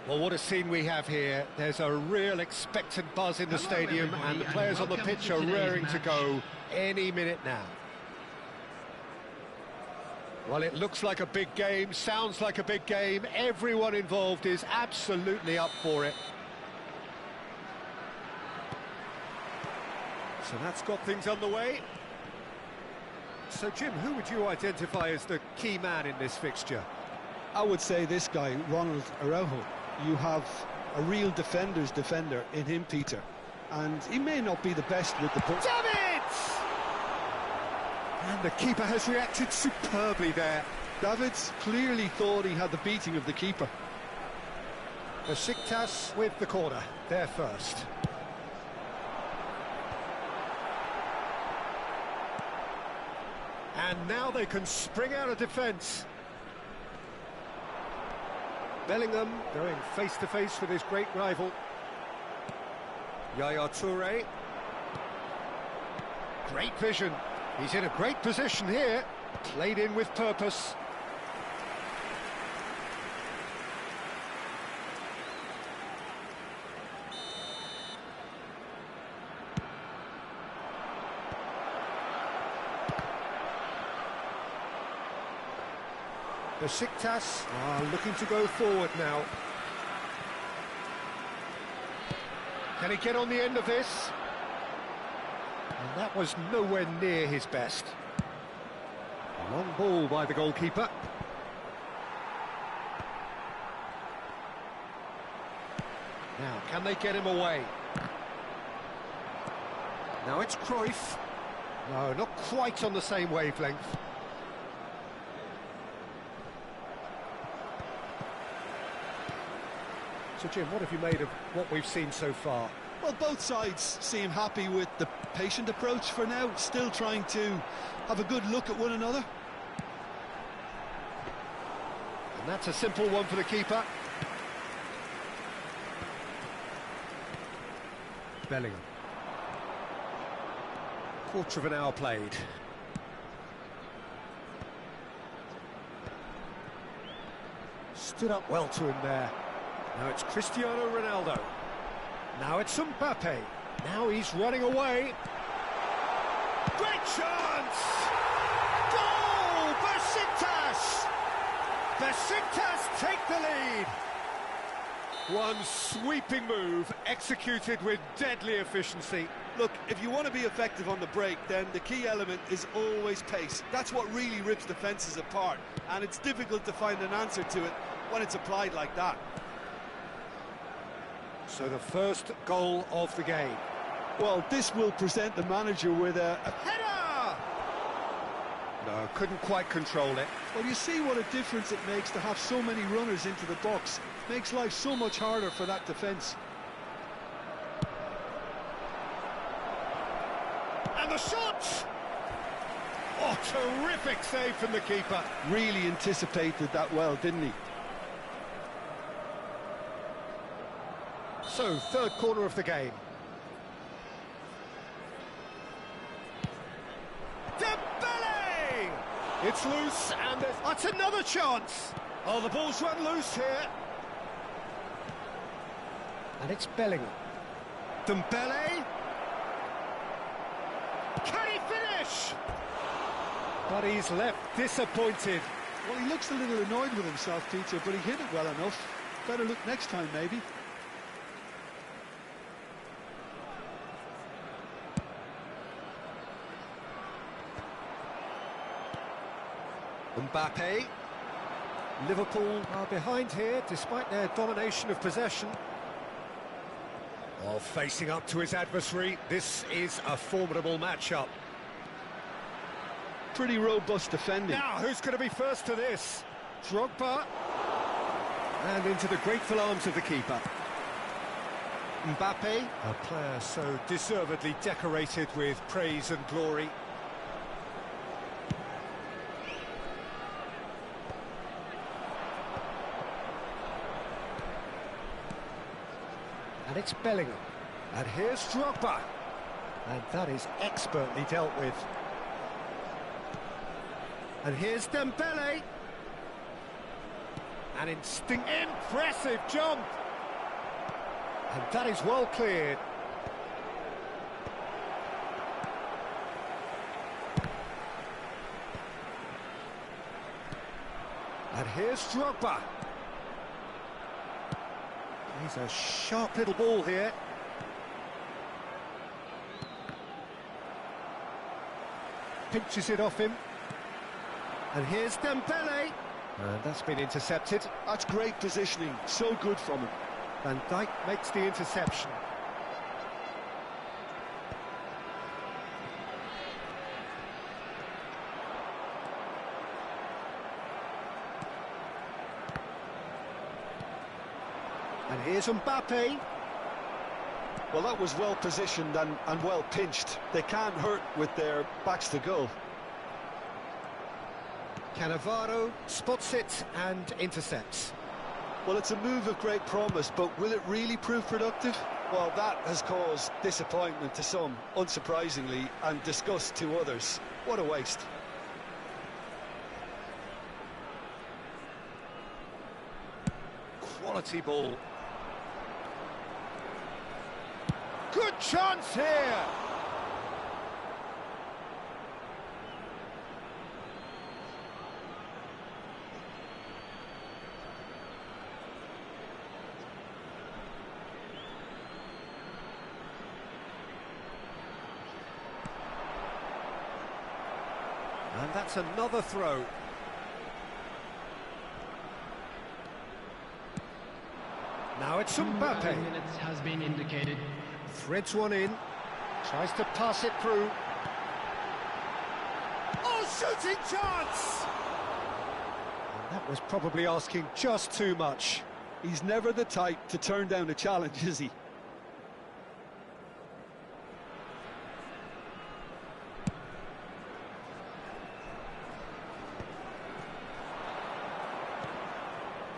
Well, what a scene we have here. There's a real expectant buzz in the stadium, and the players on the pitch are raring to go any minute now. Well, it looks like a big game, sounds like a big game. Everyone involved is absolutely up for it. So that's got things underway. So, Jim, who would you identify as the key man in this fixture? I would say this guy, Ronald Araujo. You have a real defender's defender in him, Peter. And he may not be the best with the ball. Damn it! And the keeper has reacted superbly there. Davids clearly thought he had the beating of the keeper. Besiktas with the corner, there first. And now they can spring out of defence. Bellingham going face-to-face with his great rival. Yaya Toure. Great vision. He's in a great position here. Played in with purpose. Besiktas are looking to go forward now. Can he get on the end of this? And that was nowhere near his best. A long ball by the goalkeeper. Now, can they get him away? Now it's Cruyff. No, not quite on the same wavelength. So, Jim, what have you made of what we've seen so far? Well, both sides seem happy with the patient approach for now, still trying to have a good look at one another. And that's a simple one for the keeper. Bellingham. Quarter of an hour played. Stood up well to him there. Now it's Cristiano Ronaldo. Now it's Mbappe. Now he's running away. Great chance! Goal! Besiktas! Besiktas take the lead. One sweeping move executed with deadly efficiency. Look, if you want to be effective on the break, then the key element is always pace. That's what really rips defences apart, and it's difficult to find an answer to it when it's applied like that. So the first goal of the game. Well, this will present the manager with a Header! No, couldn't quite control it. Well, you see what a difference it makes to have so many runners into the box. Makes life so much harder for that defence. And the shot! Oh, terrific save from the keeper. Really anticipated that well, didn't he? So, third corner of the game. Dembele! It's loose, and that's another chance. Oh, the ball's run loose here. And it's Bellingham. Dembele. Can he finish? But he's left disappointed. Well, he looks a little annoyed with himself, Peter, but he hit it well enough. Better look next time, maybe. Mbappe. Liverpool are behind here, despite their domination of possession. Oh, facing up to his adversary, this is a formidable matchup. Pretty robust defending. Now, who's going to be first to this? Drogba. And into the grateful arms of the keeper. Mbappe, a player so deservedly decorated with praise and glory. And it's Bellingham. And here's Drogba. And that is expertly dealt with. And here's Dembele. An instinct. Impressive jump! And that is well cleared. And here's Drogba. He's a sharp little ball here. Pinches it off him. And here's Dembele. And that's been intercepted. That's great positioning, so good from him. Van Dijk makes the interception. And here's Mbappe. Well, that was well positioned and well pinched. They can't hurt with their backs to goal. Cannavaro spots it and intercepts. Well, it's a move of great promise, but will it really prove productive? Well, that has caused disappointment to some, unsurprisingly, and disgust to others. What a waste. Quality ball. Good chance here! And that's another throw. Now it's Mbappe. 2 minutes has been indicated. Threads one in. Tries to pass it through. Oh, shooting chance! And that was probably asking just too much. He's never the type to turn down a challenge, is he?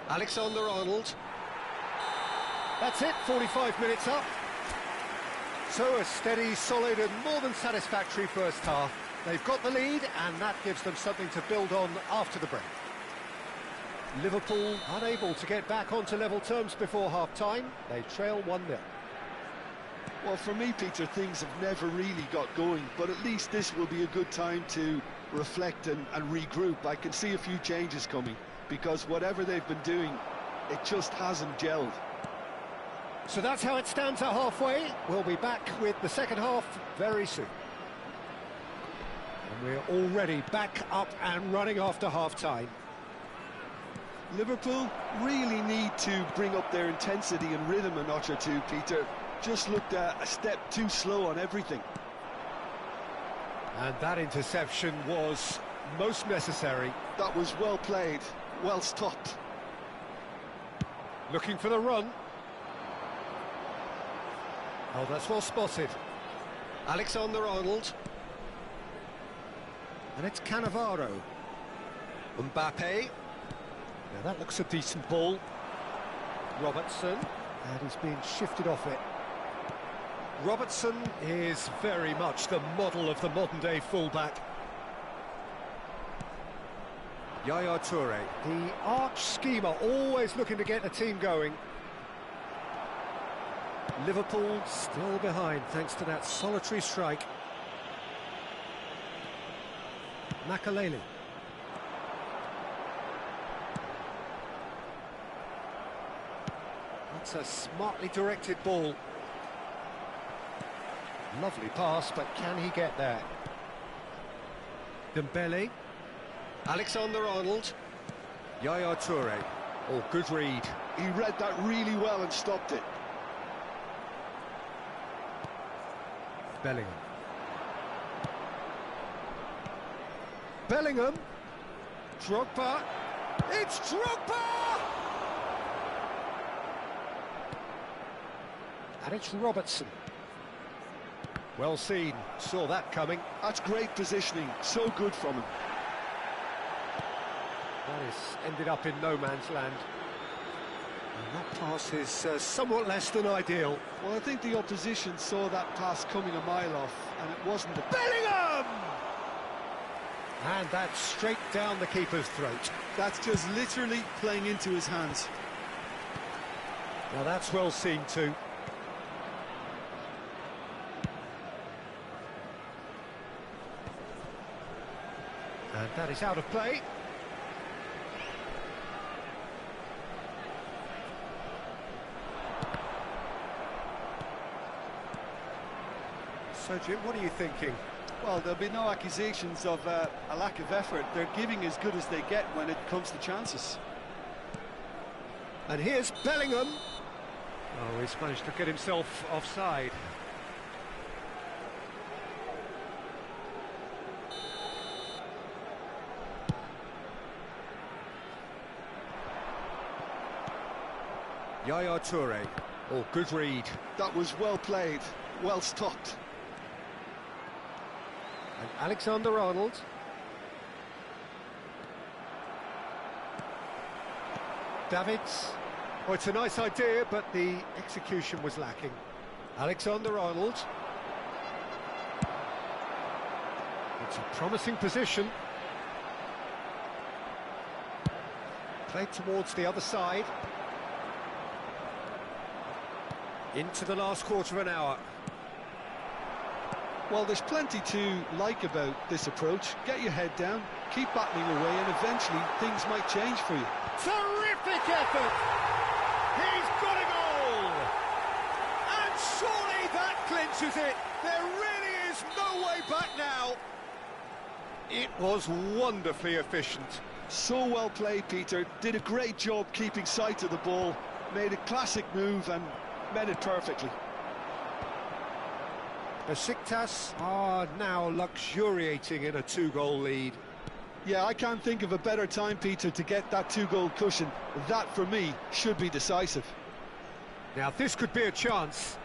Alexander-Arnold. That's it, 45 minutes up. So a steady, solid and more than satisfactory first half. They've got the lead and that gives them something to build on after the break. Liverpool unable to get back onto level terms before half-time. They trail 1-0. Well, for me, Peter, things have never really got going, but at least this will be a good time to reflect and regroup. I can see a few changes coming, because whatever they've been doing, it just hasn't gelled. So that's how it stands at halfway. We'll be back with the second half very soon. And we're already back up and running after half-time. Liverpool really need to bring up their intensity and rhythm a notch or two, Peter. Just looked a step too slow on everything. And that interception was most necessary. That was well played, well stopped. Looking for the run. Oh, that's well spotted. Alexander-Arnold. And it's Cannavaro. Mbappe. Now that looks a decent ball. Robertson. And he's being shifted off it. Robertson is very much the model of the modern-day fullback. Yaya Toure, the arch schemer, always looking to get the team going. Liverpool still behind thanks to that solitary strike. Makaleli. That's a smartly directed ball. Lovely pass, but can he get there? Dembele. Alexander-Arnold. Yaya Toure. Oh, good read. He read that really well and stopped it. Bellingham. Bellingham. Drogba. It's Drogba! And it's Robertson. Well seen. Saw that coming. That's great positioning. So good from him. That has ended up in no man's land. And that pass is somewhat less than ideal. Well, I think the opposition saw that pass coming a mile off, and it wasn't a... Bellingham! And that's straight down the keeper's throat. That's just literally playing into his hands. Now that's well seen too. And that is out of play. So Jim, what are you thinking? Well, there'll be no accusations of a lack of effort. They're giving as good as they get when it comes to chances. And here's Bellingham. Oh, he's managed to get himself offside. Yaya Toure. Oh, good read. That was well played, well stopped. And Alexander-Arnold. Davids. Oh, it's a nice idea, but the execution was lacking. Alexander-Arnold. It's a promising position. Played towards the other side. Into the last quarter of an hour. Well, there's plenty to like about this approach. Get your head down, keep battling away, and eventually things might change for you. Terrific effort! He's got a goal! And surely that clinches it! There really is no way back now! It was wonderfully efficient. So well played, Peter. Did a great job keeping sight of the ball, made a classic move and met it perfectly. Besiktas are now luxuriating in a two-goal lead. Yeah, I can't think of a better time, Peter, to get that two-goal cushion. That, for me, should be decisive. Now, this could be a chance.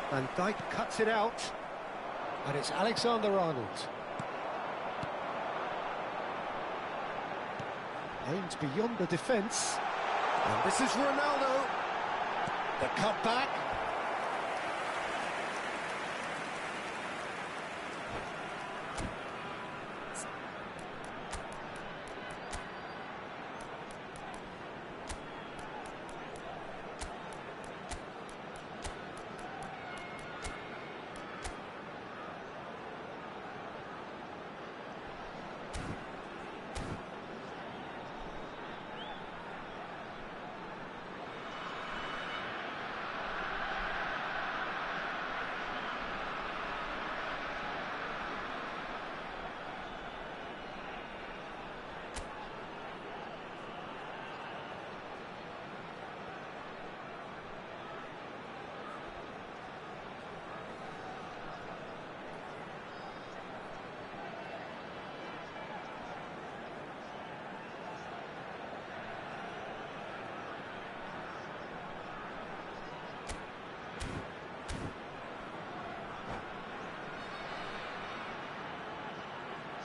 Van Dijk cuts it out. And it's Alexander-Arnold. Aimed beyond the defence. And this is Ronaldo. The cutback.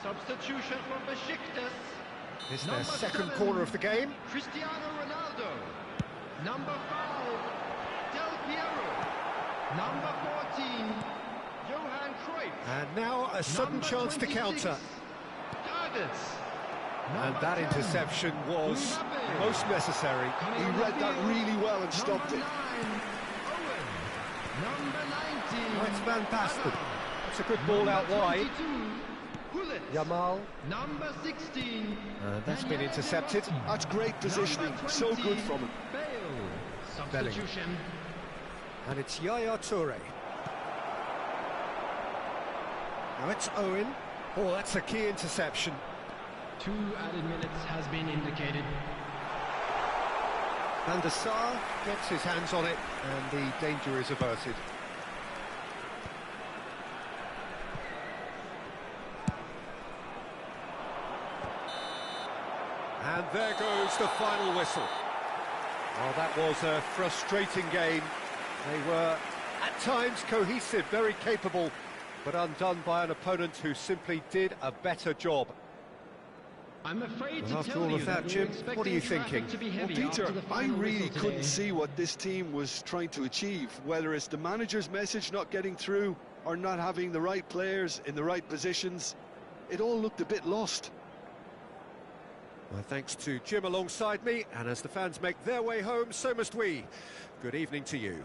Substitution for Besiktas. This is their second corner of the game. Cristiano Ronaldo. Number 5, Del Piero. Number 14, Johan Cruyff. And now a sudden chance to counter. Davids. And that interception was most necessary. He read that really well and stopped it. Number 19. Oh, it's Van Basten. That's a good ball out wide. Yamal. Number 16. That's been intercepted. That's great positioning. So good from him. Substitution. And it's Yaya Toure. Now it's Owen. Oh, that's a key interception. 2 added minutes has been indicated. Van der Sar gets his hands on it, and the danger is averted. And there goes the final whistle. Oh, that was a frustrating game. They were, at times, cohesive, very capable, but undone by an opponent who simply did a better job. I'm afraid Well, to after tell all you of that, Jim, what are you thinking? Well, Peter, I really couldn't see what this team was trying to achieve, whether it's the manager's message not getting through or not having the right players in the right positions. It all looked a bit lost. Well, thanks to Jim alongside me, and as the fans make their way home, so must we. Good evening to you.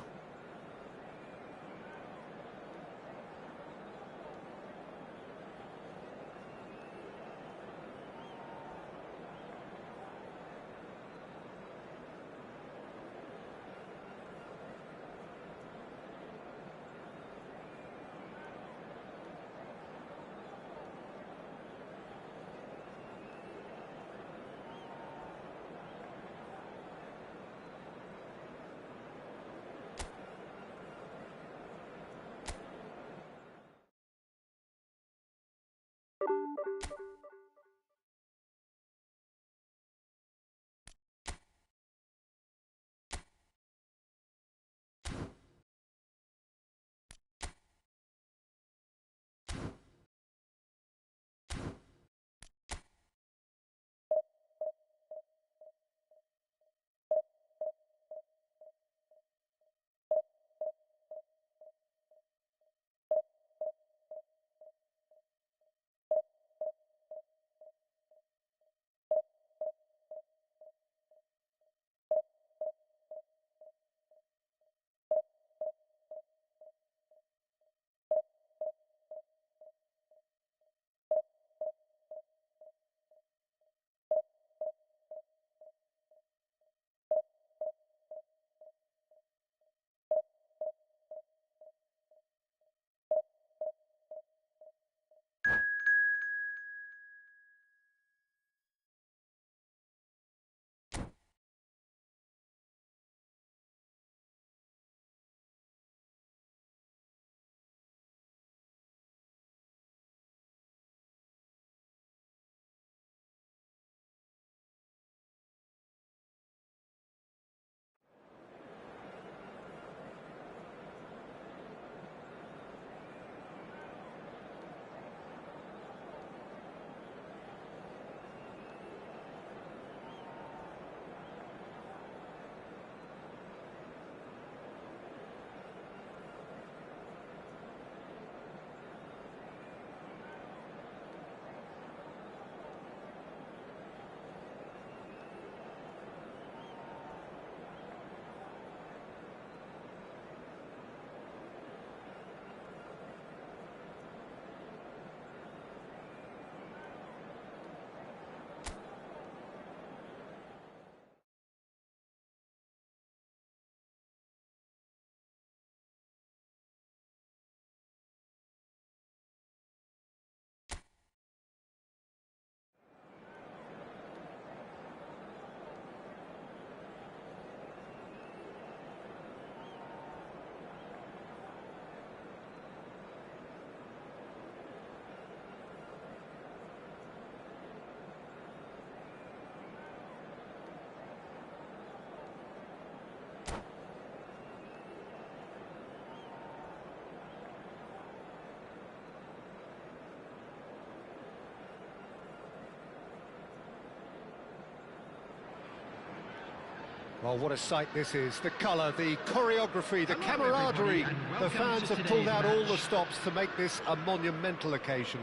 Well, what a sight this is. The colour, the choreography, the camaraderie. The fans have pulled out all the stops to make this a monumental occasion.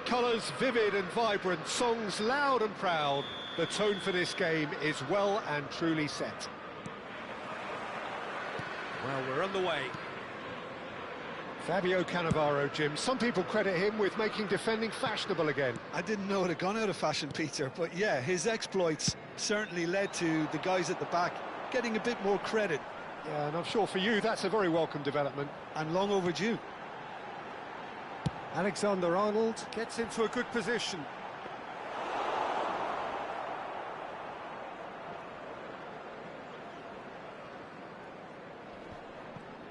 Colours vivid and vibrant, songs loud and proud. The tone for this game is well and truly set. Well, we're on the way. Fabio Cannavaro, Jim. Some people credit him with making defending fashionable again. I didn't know it had gone out of fashion, Peter, but yeah, his exploits certainly led to the guys at the back getting a bit more credit. Yeah, and I'm sure for you that's a very welcome development. And long overdue. Alexander-Arnold gets into a good position.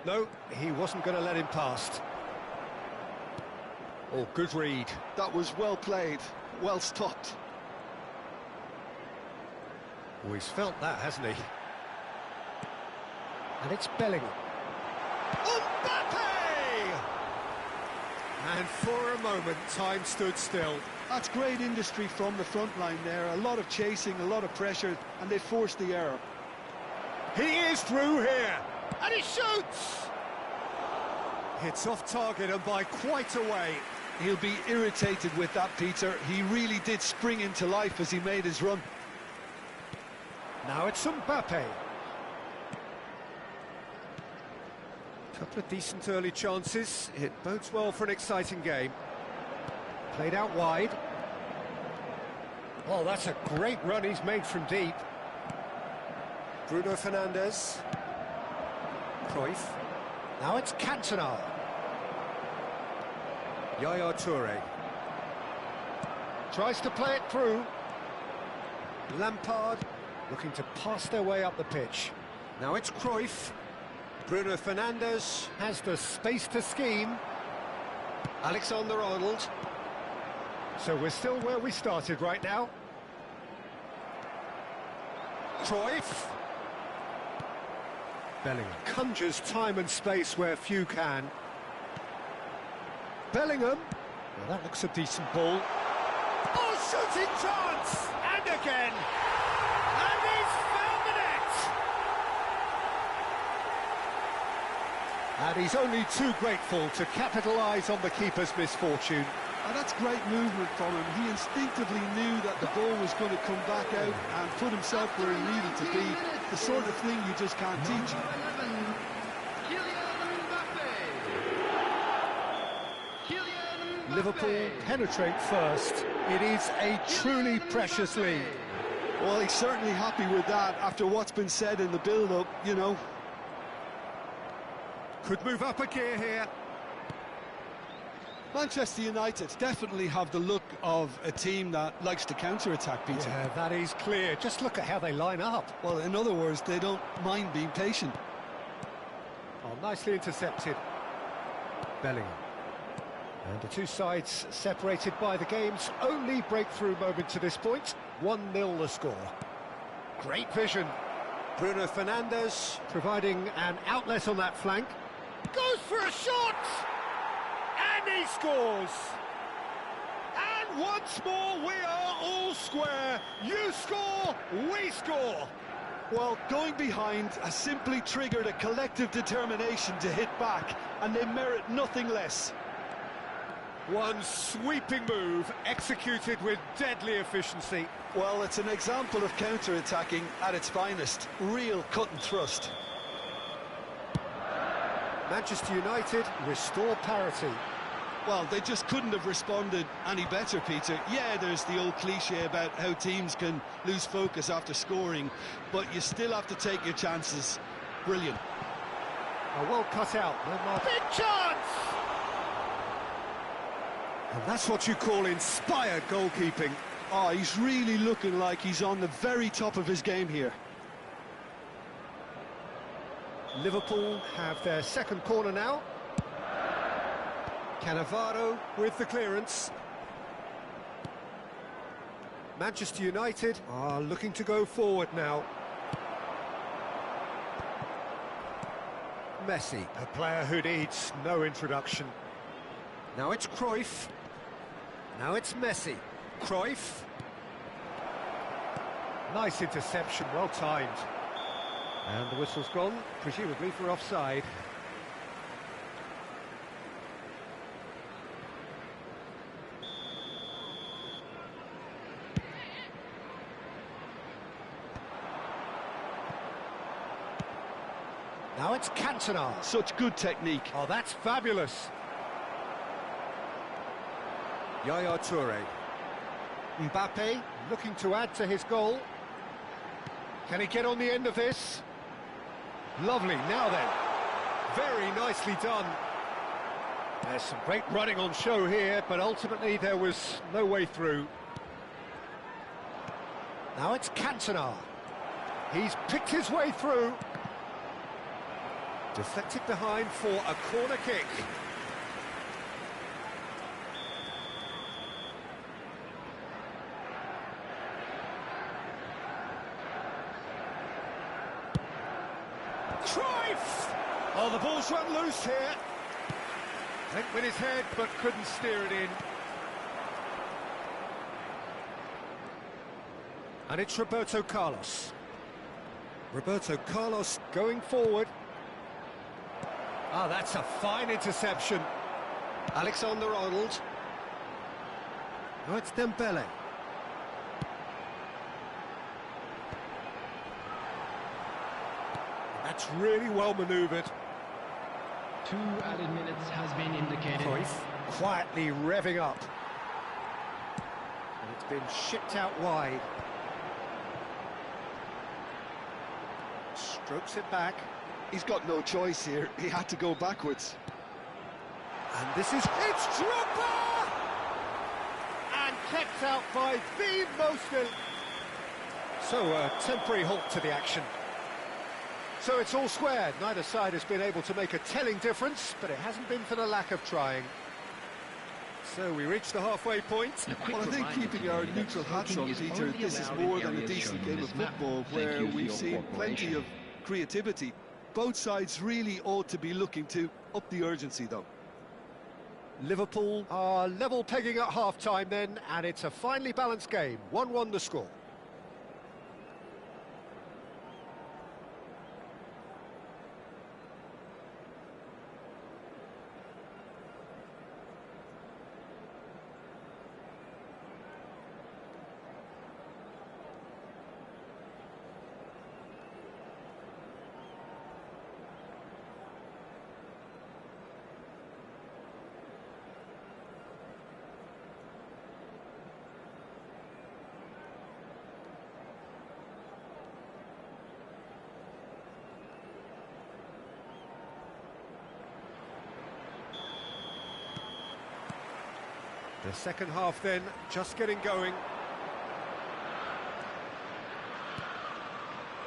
No, he wasn't going to let him past. Oh, good read. That was well played, well stopped. Oh, he's felt that, hasn't he? And it's Bellingham. Mbappe! And for a moment, time stood still. That's great industry from the front line there. A lot of chasing, a lot of pressure, and they forced the error. He is through here. And he shoots! Hits off target and by quite a way. He'll be irritated with that, Peter. He really did spring into life as he made his run. Now it's Mbappe. Couple of decent early chances. It bodes well for an exciting game. Played out wide. Oh, that's a great run he's made from deep. Bruno Fernandes. Cruyff. Now it's Cantona. Yaya Toure. Tries to play it through. Lampard looking to pass their way up the pitch. Now it's Cruyff. Bruno Fernandes has the space to scheme. Alexander-Arnold. So we're still where we started right now. Cruyff. Bellingham conjures time and space where few can. Bellingham. Well, that looks a decent ball. Oh, shooting chance! And again! And he's found the net! And he's only too grateful to capitalise on the keeper's misfortune. And that's great movement from him. He instinctively knew that the ball was going to come back out and put himself where he needed to be. The sort of thing you just can't teach. Liverpool penetrate first. It is a truly precious lead. Well, he's certainly happy with that after what's been said in the build-up, you know. Could move up a gear here. Manchester United definitely have the look of a team that likes to counter-attack, Peter. Yeah, that is clear. Just look at how they line up. Well, in other words, they don't mind being patient. Oh, nicely intercepted. Bellingham. And the two sides separated by the game's only breakthrough moment to this point. 1-0 the score. Great vision. Bruno Fernandes providing an outlet on that flank. Goes for a shot! And he scores! And once more we are all square. You score, we score. Well, going behind has simply triggered a collective determination to hit back, and they merit nothing less. One sweeping move, executed with deadly efficiency. Well, it's an example of counter-attacking at its finest. Real cut and thrust. Manchester United restore parity. Well, they just couldn't have responded any better, Peter. Yeah, there's the old cliche about how teams can lose focus after scoring, but you still have to take your chances. Brilliant. Well cut out. Big chance! And that's what you call inspired goalkeeping. Oh, he's really looking like he's on the very top of his game here. Liverpool have their second corner now. Cannavaro with the clearance. Manchester United are looking to go forward now. Messi, a player who needs no introduction. Now it's Cruyff. Now it's Messi. Cruyff. Nice interception, well timed. And the whistle's gone, presumably for offside. Now it's Cantona. Such good technique. Oh, that's fabulous. Yaya Toure. Mbappe looking to add to his goal. Can he get on the end of this? Lovely, now then. Very nicely done. There's some great running on show here, but ultimately there was no way through. Now it's Cantona. He's picked his way through. Deflected behind for a corner kick. Cruyff! Oh, the ball's run loose here. Went with his head, but couldn't steer it in. And it's Roberto Carlos. Roberto Carlos going forward. Ah, that's a fine interception. Alexander-Arnold. Now it's Dembele. That's really well manoeuvred. 2 added minutes has been indicated. Cruyff quietly revving up. And it's been shipped out wide. Strokes it back. He's got no choice here. He had to go backwards. And this is... It's Drogba! And kept out by the most... So, a temporary halt to the action. So it's all squared. Neither side has been able to make a telling difference, but it hasn't been for the lack of trying. So we reach the halfway point. Well, I think keeping our neutral hats on, Peter, this is more than a decent game of football where we've seen plenty of creativity. Both sides really ought to be looking to up the urgency, though. Liverpool are level pegging at half-time then, and it's a finely balanced game. 1-1 the score. The second half then, just getting going.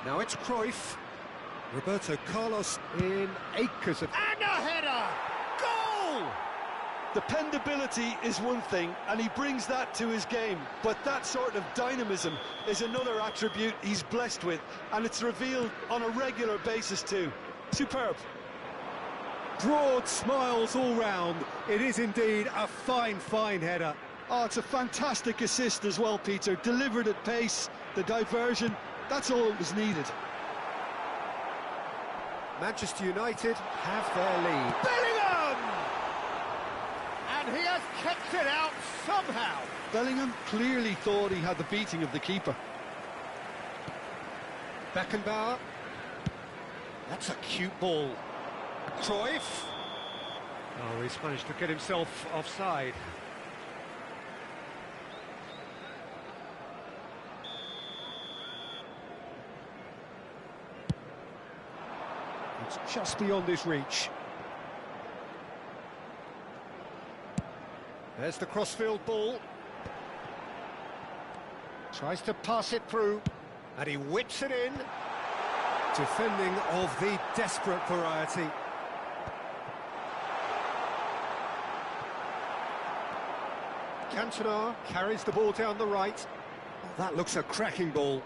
Now it's Cruyff. Roberto Carlos in acres of... And a header! Goal! Dependability is one thing, and he brings that to his game. But that sort of dynamism is another attribute he's blessed with, and it's revealed on a regular basis too. Superb. Broad smiles all round. It is indeed a fine, fine header. Oh, it's a fantastic assist as well, Peter. Delivered at pace, the diversion, that's all that was needed. Manchester United have their lead. Bellingham! And he has kept it out somehow. Bellingham clearly thought he had the beating of the keeper. Beckenbauer. That's a cute ball. Cruyff. Oh, he's managed to get himself offside. It's just beyond his reach. There's the crossfield ball. Tries to pass it through, and he whips it in. Defending of the desperate variety. Cantona carries the ball down the right. Oh, that looks a cracking ball.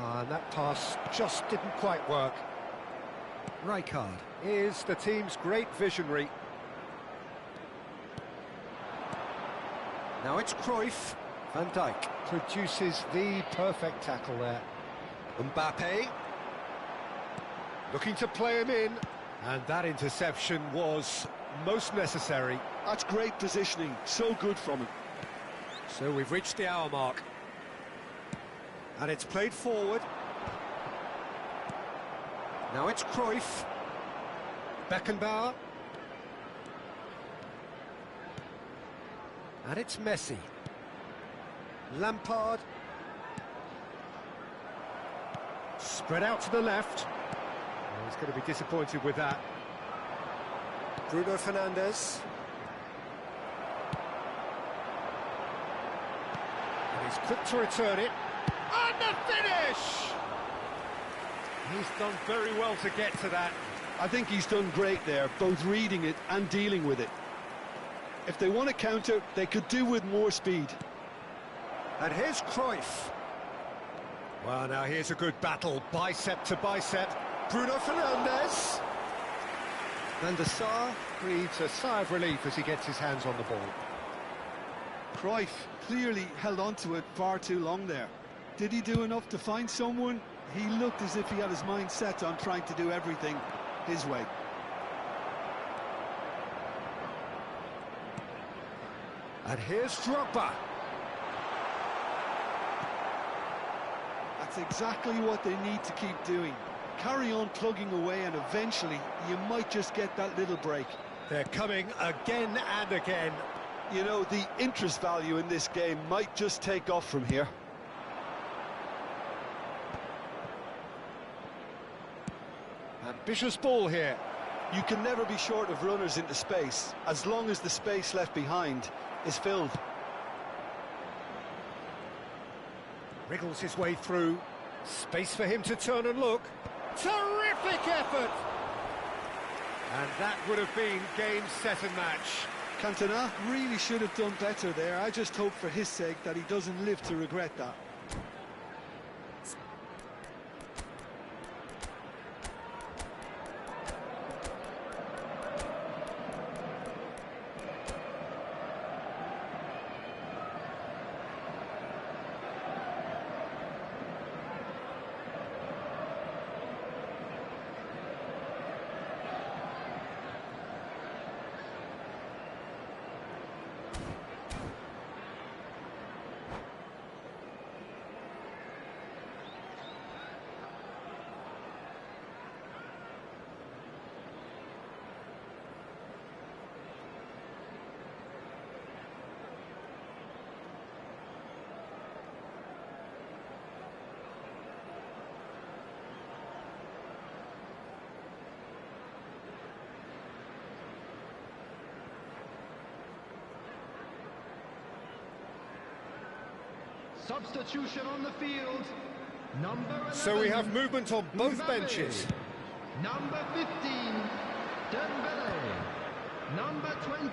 And that pass just didn't quite work. Rijkaard is the team's great visionary. Now it's Cruyff. Van Dijk produces the perfect tackle there. Mbappe looking to play him in. And that interception was most necessary. That's great positioning, so good from him. So we've reached the hour mark. And it's played forward. Now it's Cruyff. Beckenbauer. And it's Messi. Lampard. Spread out to the left. Oh, he's going to be disappointed with that. Bruno Fernandes. And he's quick to return it. And the finish! He's done very well to get to that. I think he's done great there, both reading it and dealing with it. If they want to counter, they could do with more speed. And here's Cruyff. Well, now here's a good battle, bicep to bicep. Bruno Fernandes. And the Sar breathes a sigh of relief as he gets his hands on the ball. Cruyff clearly held on to it far too long there. Did he do enough to find someone? He looked as if he had his mind set on trying to do everything his way. And here's Drogba. That's exactly what they need to keep doing. Carry on plugging away and eventually you might just get that little break. They're coming again and again. You know, the interest value in this game might just take off from here. Ambitious ball here. You can never be short of runners into space, as long as the space left behind is filled. Wriggles his way through. Space for him to turn and look. Terrific effort! And that would have been game, set and match. Cantona really should have done better there. I just hope for his sake that he doesn't live to regret that. Substitution on the field. Number 11. So we have movement on both Mbappe. benches. Number 15, Dembele. Number 20,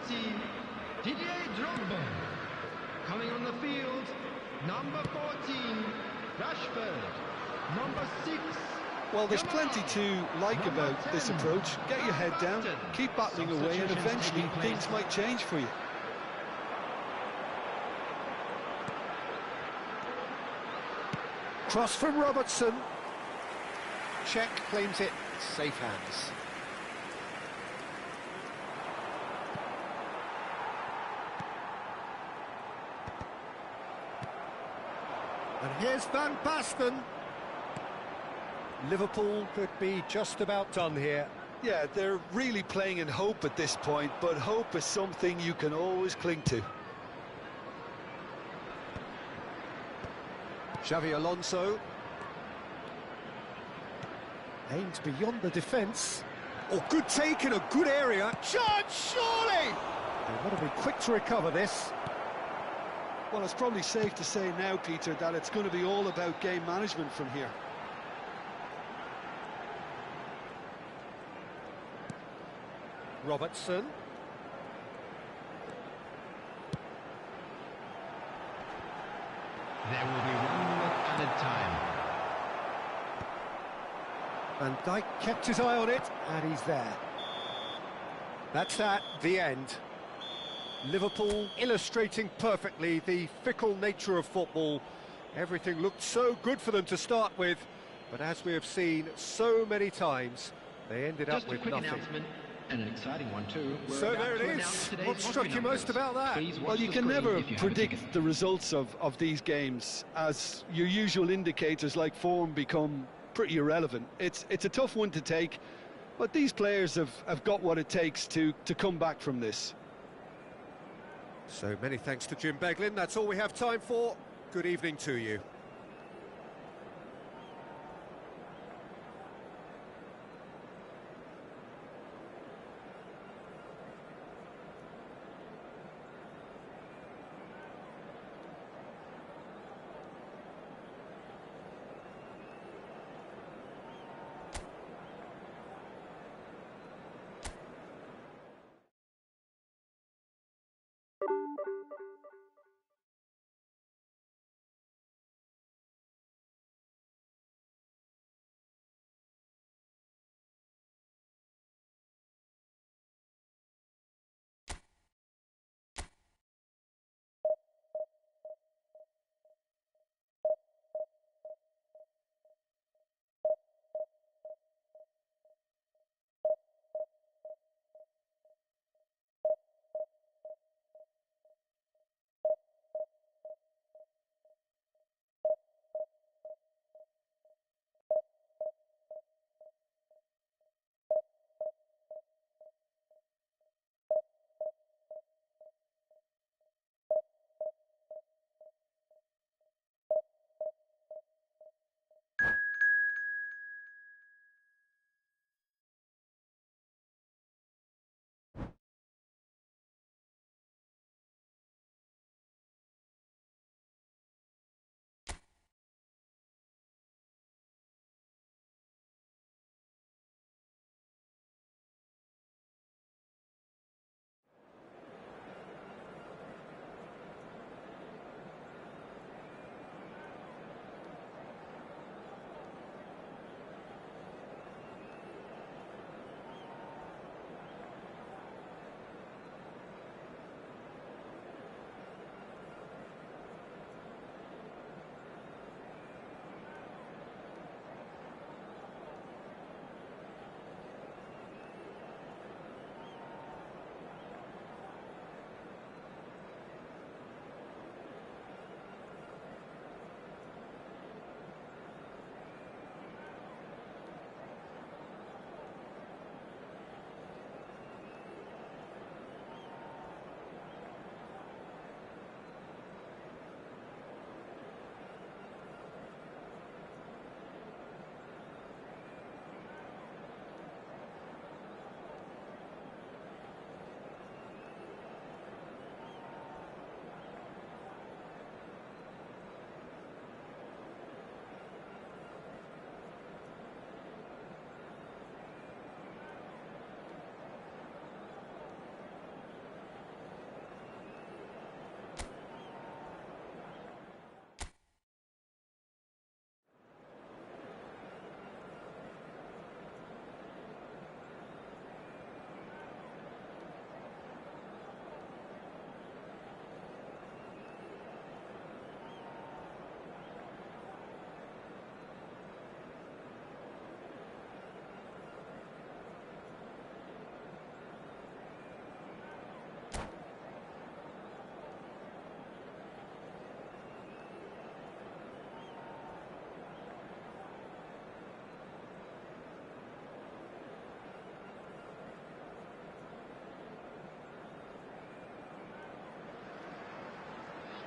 Didier Drogba. Coming on the field, number 14, Rashford. Number 6. Well, there's plenty to like about this approach. Get your head down, keep battling away, and eventually things might change for you. Cross from Robertson. Czech claims it. Safe hands. And here's Van Basten. Liverpool could be just about done here. Yeah, they're really playing in hope at this point, but hope is something you can always cling to. Xavi Alonso. Aimed beyond the defence. Oh, good take in a good area. Chance, surely! They want to be quick to recover this. Well, it's probably safe to say now, Peter, that it's going to be all about game management from here. Robertson. There will be 1 minute added time. Van Dijk kept his eye on it, and he's there. That's the end. Liverpool illustrating perfectly the fickle nature of football. Everything looked so good for them to start with, but as we have seen so many times, they ended up with nothing. Announcement, and an exciting one too. So there it is. What struck you most about that? Well, you can never predict the results of these games, as your usual indicators like form become pretty irrelevant. It's a tough one to take, but these players have got what it takes to come back from this. So many thanks to Jim Beglin. That's all we have time for. Good evening to you.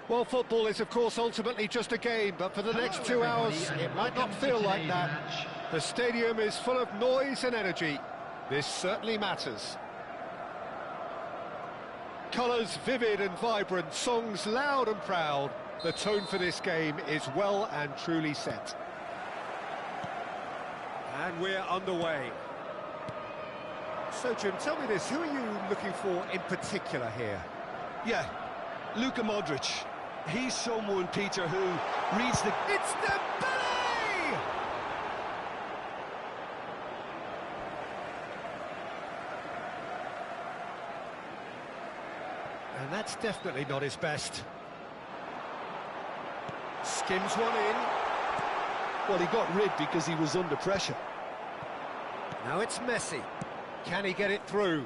Well, football is, of course, ultimately just a game, but for the next 2 hours, it might not feel like that. The stadium is full of noise and energy. This certainly matters. Colours vivid and vibrant, songs loud and proud. The tone for this game is well and truly set. And we're underway. So, Jim, tell me this, who are you looking for in particular here? Yeah, Luka Modric. He's someone, Peter, who reads the... It's Dembele! And that's definitely not his best. Skims one in. Well, he got rid because he was under pressure. Now it's Messi. Can he get it through?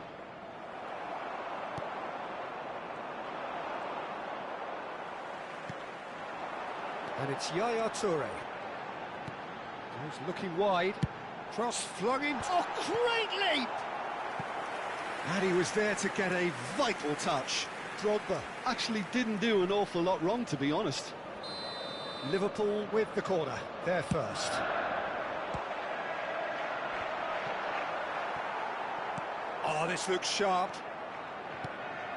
And it's Yaya Toure. He's looking wide. Cross flung in. Oh, great leap! And he was there to get a vital touch. Drogba actually didn't do an awful lot wrong, to be honest. Liverpool with the corner. They're first. Oh, this looks sharp.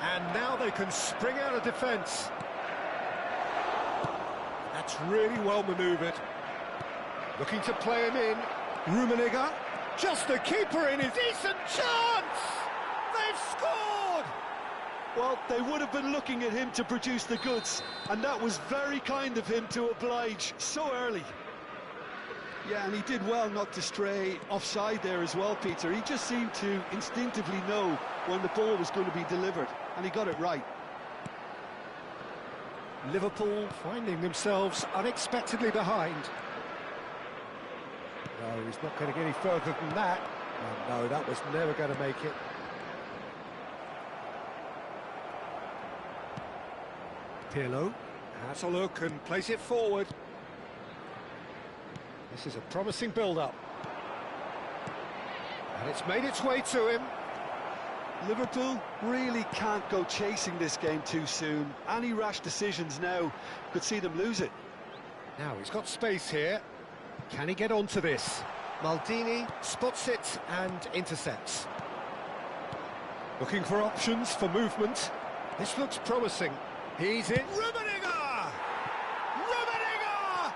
And now they can spring out of defence. That's really well manoeuvred. Looking to play him in. Rummenigge. Just the keeper in. A decent chance! They've scored! Well, they would have been looking at him to produce the goods, and that was very kind of him to oblige so early. Yeah, and he did well not to stray offside there as well, Peter. He just seemed to instinctively know when the ball was going to be delivered, and he got it right. Liverpool finding themselves unexpectedly behind. No, he's not going to get any further than that. Oh, no, that was never going to make it. Pirlo has a look and plays it forward. This is a promising build-up. And it's made its way to him. Liverpool really can't go chasing this game too soon. Any rash decisions now could see them lose it. Now he's got space here. Can he get onto this? Maldini spots it and intercepts. Looking for options for movement. This looks promising. He's in. Rummenigge! Rummenigge!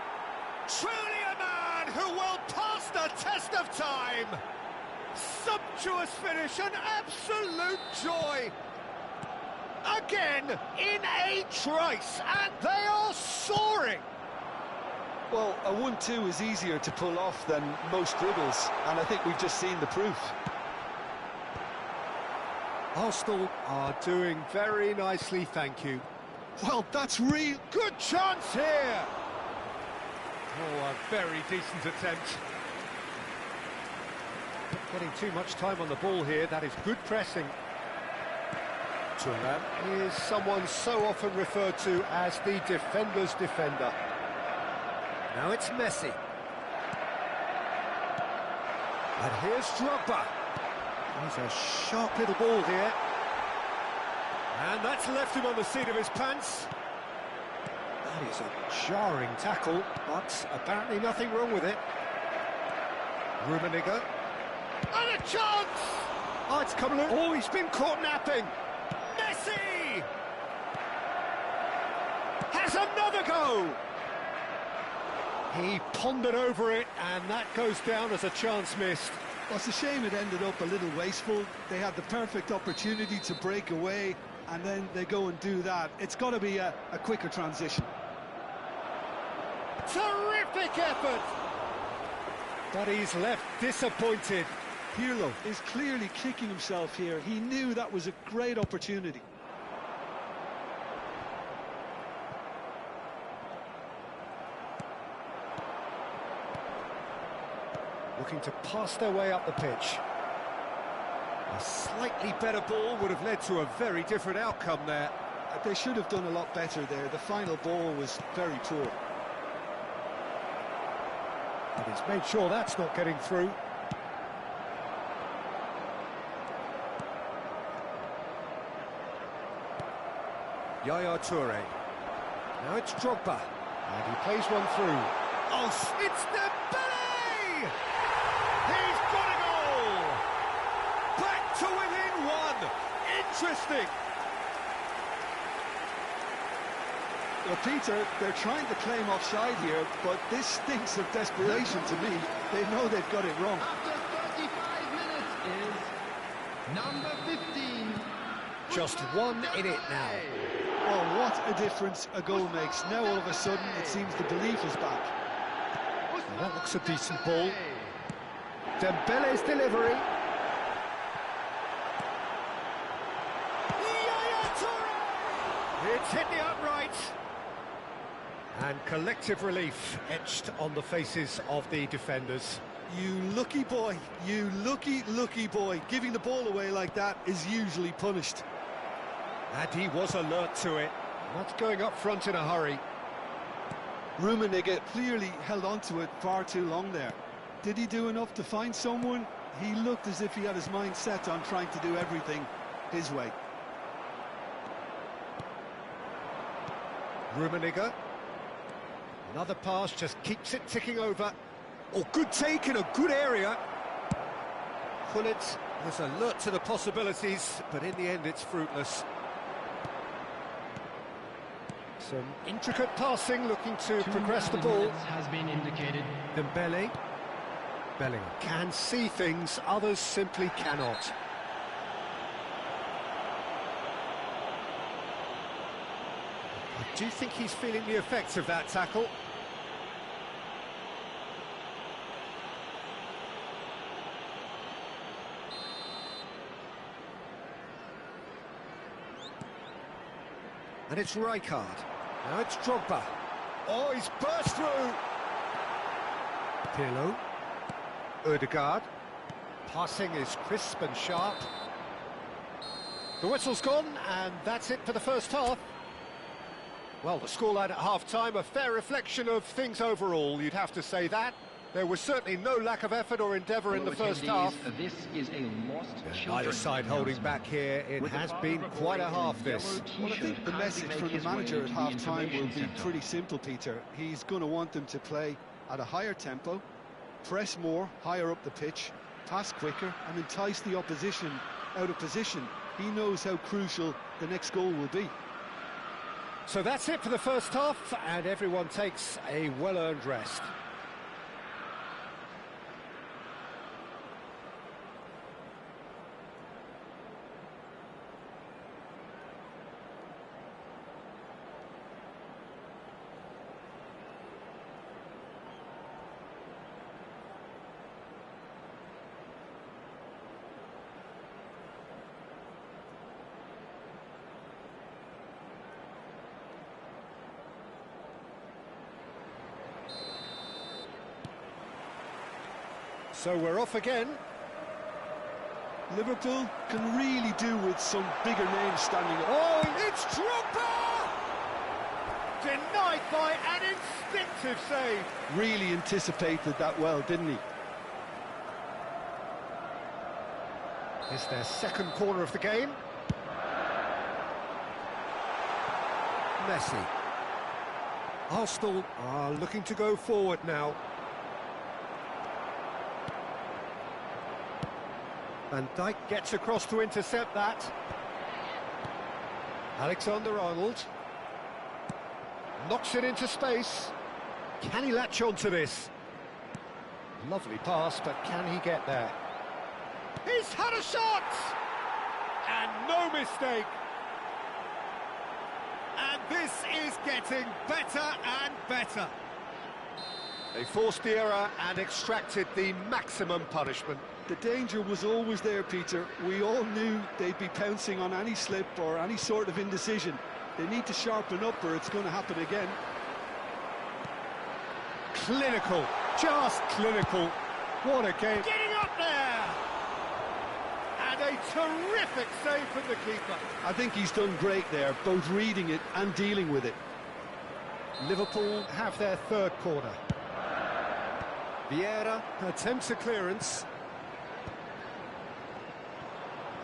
Truly a man who will pass the test of time. Sumptuous finish, an absolute joy. Again, in a trice, and they are soaring. Well, a 1-2 is easier to pull off than most dribbles, and I think we've just seen the proof. Arsenal are doing very nicely, thank you. Well, that's real. Good chance here. Oh, a very decent attempt. Not getting too much time on the ball here. That is good pressing. Thuram is someone so often referred to as the defender's defender. Now it's Messi. And here's Drogba. He's a sharp little ball here. And that's left him on the seat of his pants. That is a jarring tackle, but apparently nothing wrong with it. Rummenigge. And a chance! Oh, it's come loose. Oh, he's been caught napping. Messi! Has another go! He pondered over it, and that goes down as a chance missed. Well, it's a shame it ended up a little wasteful. They had the perfect opportunity to break away, and then they go and do that. It's got to be a quicker transition. Terrific effort! But he's left disappointed. Pirlo is clearly kicking himself here. He knew that was a great opportunity. Looking to pass their way up the pitch. A slightly better ball would have led to a very different outcome there. They should have done a lot better there. The final ball was very poor. And he's made sure that's not getting through. Yaya Toure. Now it's Drogba, and he plays one through. Oh, it's Dembele! He's got a goal! Back to within one! Interesting! Well, Peter, they're trying to claim offside here, but this stinks of desperation to me. They know they've got it wrong. After 35 minutes is number 15. Just one in it now. Oh, what a difference a goal makes. Now all of a sudden it seems the belief is back. Well, that looks a decent ball. Dembele's delivery. It's hit the upright. And collective relief etched on the faces of the defenders. You lucky boy, you lucky boy. Giving the ball away like that is usually punished. And he was alert to it. Not going up front in a hurry. Rummenigge clearly held on to it far too long there. Did he do enough to find someone? He looked as if he had his mind set on trying to do everything his way. Rummenigge. Another pass, just keeps it ticking over. Oh, good take in a good area. Gullit was alert to the possibilities, but in the end it's fruitless. Some intricate passing, looking to progress the ball. Has been indicated. Dembele. Bellingham can see things, others simply cannot. I do think he's feeling the effects of that tackle. And it's Rijkaard. Now it's Drogba. Oh, he's burst through. Pirlo. Ødegaard. Passing is crisp and sharp. The whistle's gone, and that's it for the first half. Well, the scoreline at half-time, a fair reflection of things overall, you'd have to say that. There was certainly no lack of effort or endeavour in the first half. This is a lost Neither side holding back here. It has been quite a half, this. Well, I think the message from the manager at half-time will be pretty simple, Peter. He's going to want them to play at a higher tempo, press more, higher up the pitch, pass quicker, and entice the opposition out of position. He knows how crucial the next goal will be. So that's it for the first half, and everyone takes a well-earned rest. So we're off again. Liverpool can really do with some bigger names standing up. Oh, it's Drogba! Denied by an instinctive save. Really anticipated that well, didn't he? It's their second corner of the game. Messi. Arsenal are looking to go forward now. Van Dijk gets across to intercept that. Alexander-Arnold knocks it into space. Can he latch onto this? Lovely pass, but can he get there? He's had a shot! And no mistake. And this is getting better and better. They forced the error and extracted the maximum punishment. The danger was always there, Peter. We all knew they'd be pouncing on any slip or any sort of indecision. They need to sharpen up or it's going to happen again. Clinical, just clinical. What a game. Getting up there! And a terrific save from the keeper. I think he's done great there, both reading it and dealing with it. Liverpool have their third corner. Vieira attempts a clearance.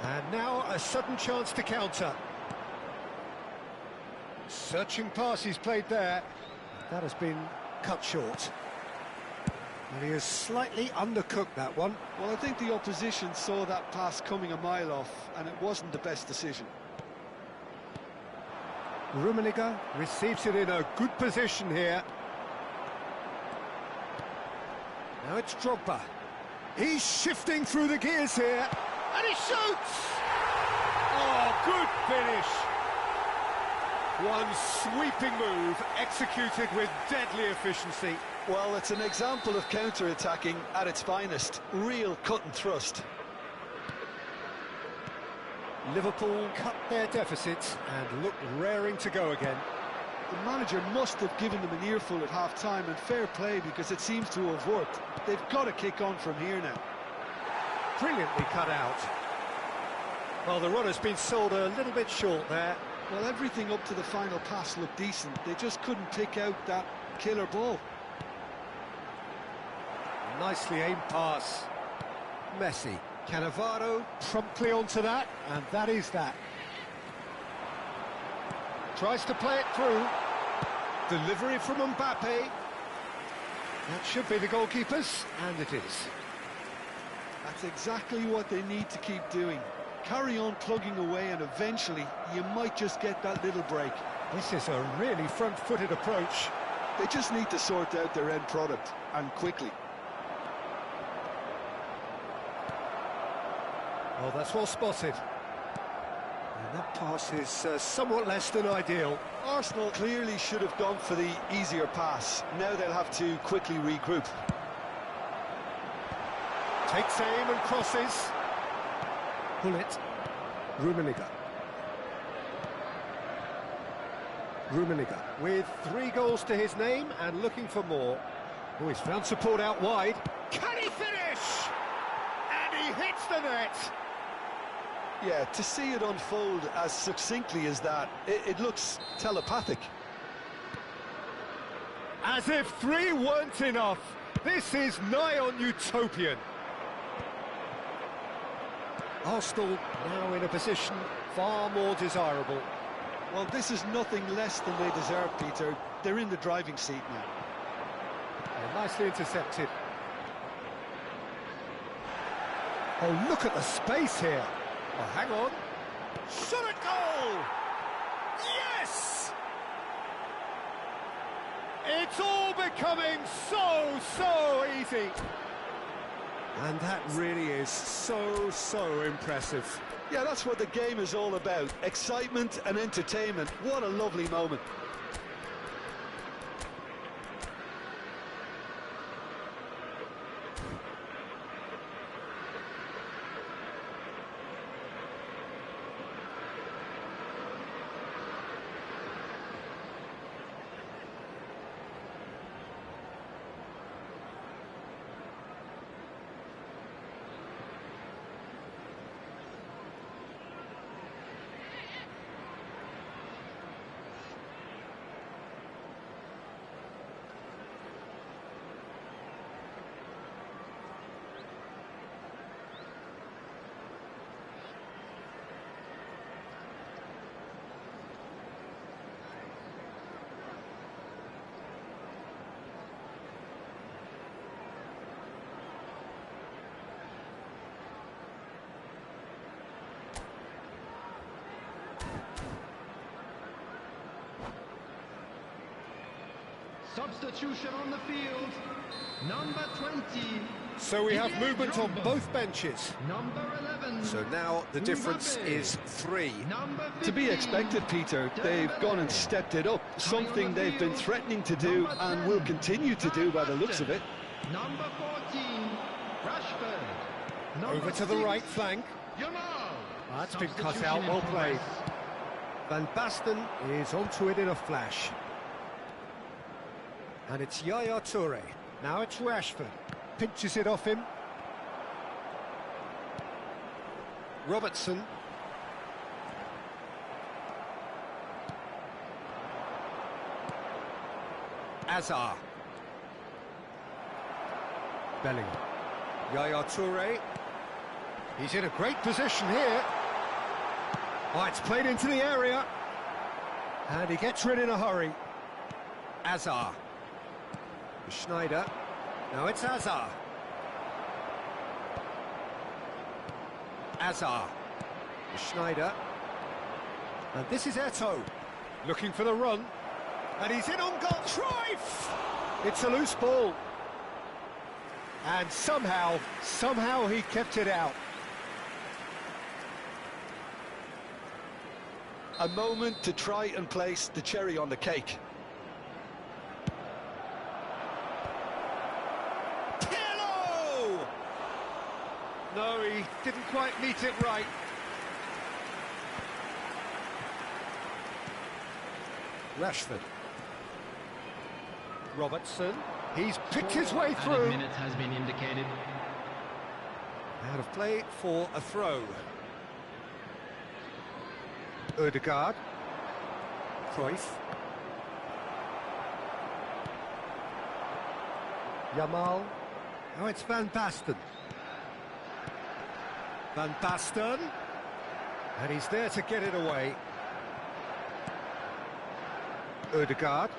And now a sudden chance to counter. Searching pass he's played there. That has been cut short. And he has slightly undercooked that one. Well, I think the opposition saw that pass coming a mile off, and it wasn't the best decision. Rummenigge receives it in a good position here. Now it's Drogba. He's shifting through the gears here, and he shoots! Oh, good finish! One sweeping move, executed with deadly efficiency. Well, it's an example of counter-attacking at its finest. Real cut and thrust. Liverpool cut their deficit and look raring to go again. The manager must have given them an earful at half-time, and fair play, because it seems to have worked. They've got to kick on from here now. Brilliantly cut out. Well, the run has been sold a little bit short there. Well, everything up to the final pass looked decent. They just couldn't pick out that killer ball. Nicely aimed pass. Messi. Cannavaro promptly onto that, and that is that. Tries to play it through. Delivery from Mbappe. That should be the goalkeeper's, and it is. That's exactly what they need to keep doing. Carry on plugging away, and eventually you might just get that little break. This is a really front-footed approach. They just need to sort out their end product, and quickly. Oh, that's well spotted. And that pass is somewhat less than ideal. Arsenal clearly should have gone for the easier pass. Now they'll have to quickly regroup. Takes aim and crosses. Pull it. Rummenigge with 3 goals to his name and looking for more. Oh, he's found support out wide. Can he finish? And he hits the net. Yeah, to see it unfold as succinctly as that, it looks telepathic. As if 3 weren't enough. This is nigh on utopian. Arsenal now in a position far more desirable. Well, this is nothing less than they deserve, Peter. They're in the driving seat now. And nicely intercepted. Oh, look at the space here. Oh, hang on. Shot at goal! Yes! It's all becoming so easy. And that really is so impressive. Yeah, that's what the game is all about. Excitement and entertainment. What a lovely moment. Substitution on the field, number 20. So we have movement on both benches. Number 11. So now the difference is 3. To be expected, Peter. They've gone and stepped it up. Something they've been threatening to do and will continue to do by the looks of it. Number 14, Rashford. Over to the right flank. That's been cut out, well played. Van Basten is onto it in a flash. And it's Yaya Toure. Now it's Rashford. Pinches it off him. Robertson. Azar. Bellingham. Yaya Toure. He's in a great position here. Oh, it's played into the area. And he gets rid in a hurry. Azar. Schneider. Now it's Azar. Azar. Schneider. And this is Eto'o. Looking for the run. And he's in on goal. Cruyff! It's a loose ball. And somehow he kept it out. A moment to try and place the cherry on the cake. Pirlo! No, he didn't quite meet it right. Rashford. Robertson. He's picked his way Added through. minutes has been indicated. Out of play for a throw. Ødegaard. Cruyff. Yamal. Now it's Van Basten. Van Basten. And he's there to get it away. Ødegaard.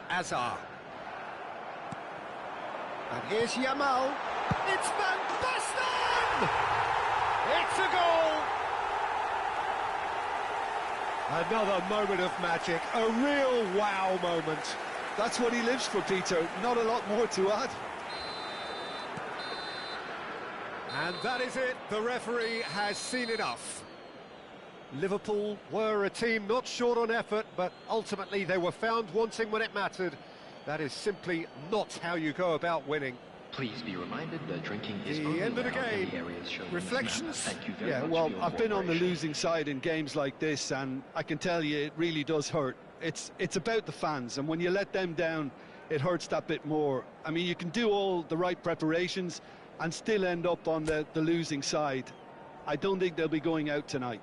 Azar. And here's Yamal. It's Van Basten! It's a goal! Another moment of magic, a real wow moment. That's what he lives for, Peter. Not a lot more to add. And that is it. The referee has seen enough. Liverpool were a team not short on effort, but ultimately they were found wanting when it mattered. That is simply not how you go about winning. Please be reminded that drinking is The only end of the allowed in game. the areas shown in this Reflections? map. Thank you very Yeah, much well, for your I've been on the cooperation. losing side in games like this, and I can tell you it really does hurt. It's about the fans, and when you let them down, it hurts that bit more. I mean, you can do all the right preparations and still end up on the losing side. I don't think they'll be going out tonight.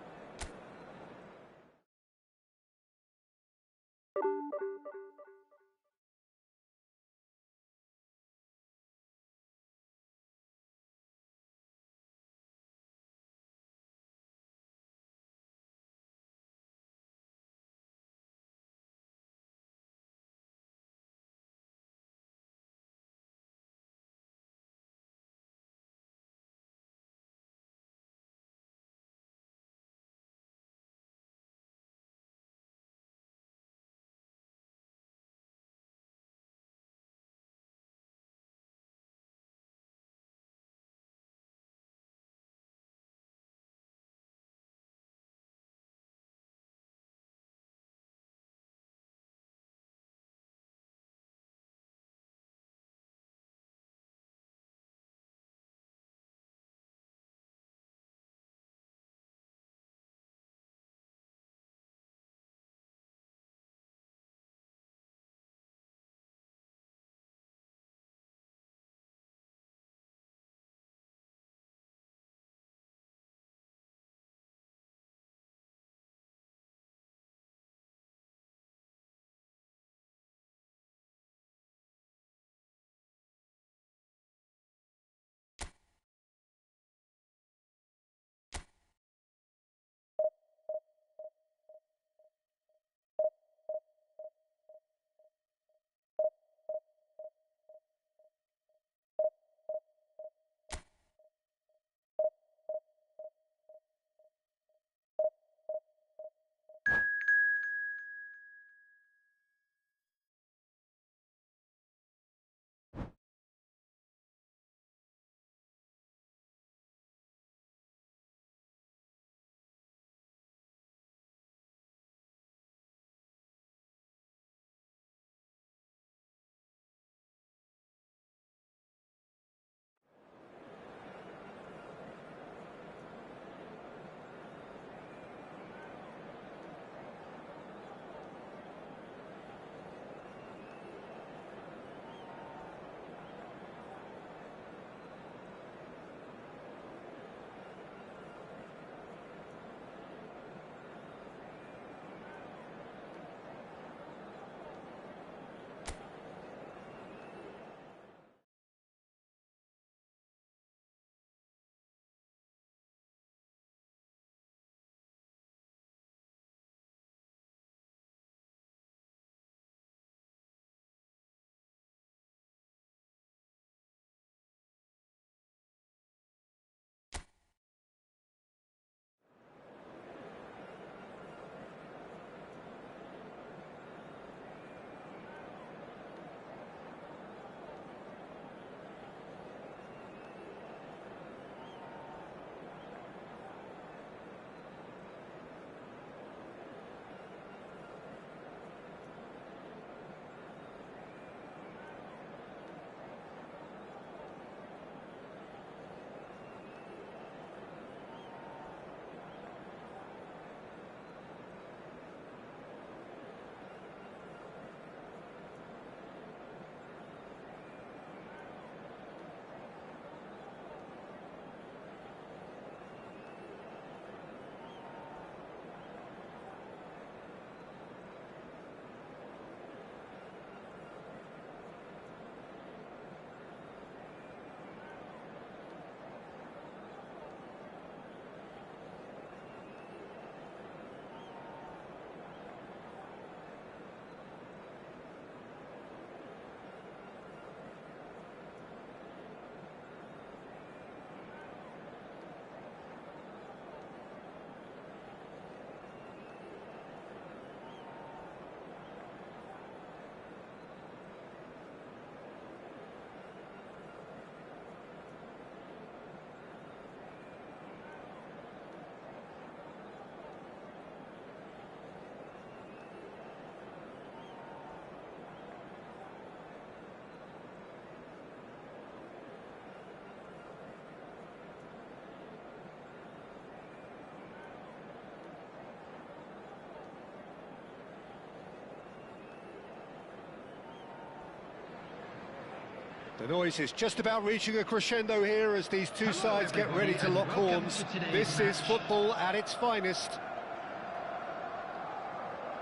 The noise is just about reaching a crescendo here as these two sides get ready to lock horns. This is football at its finest.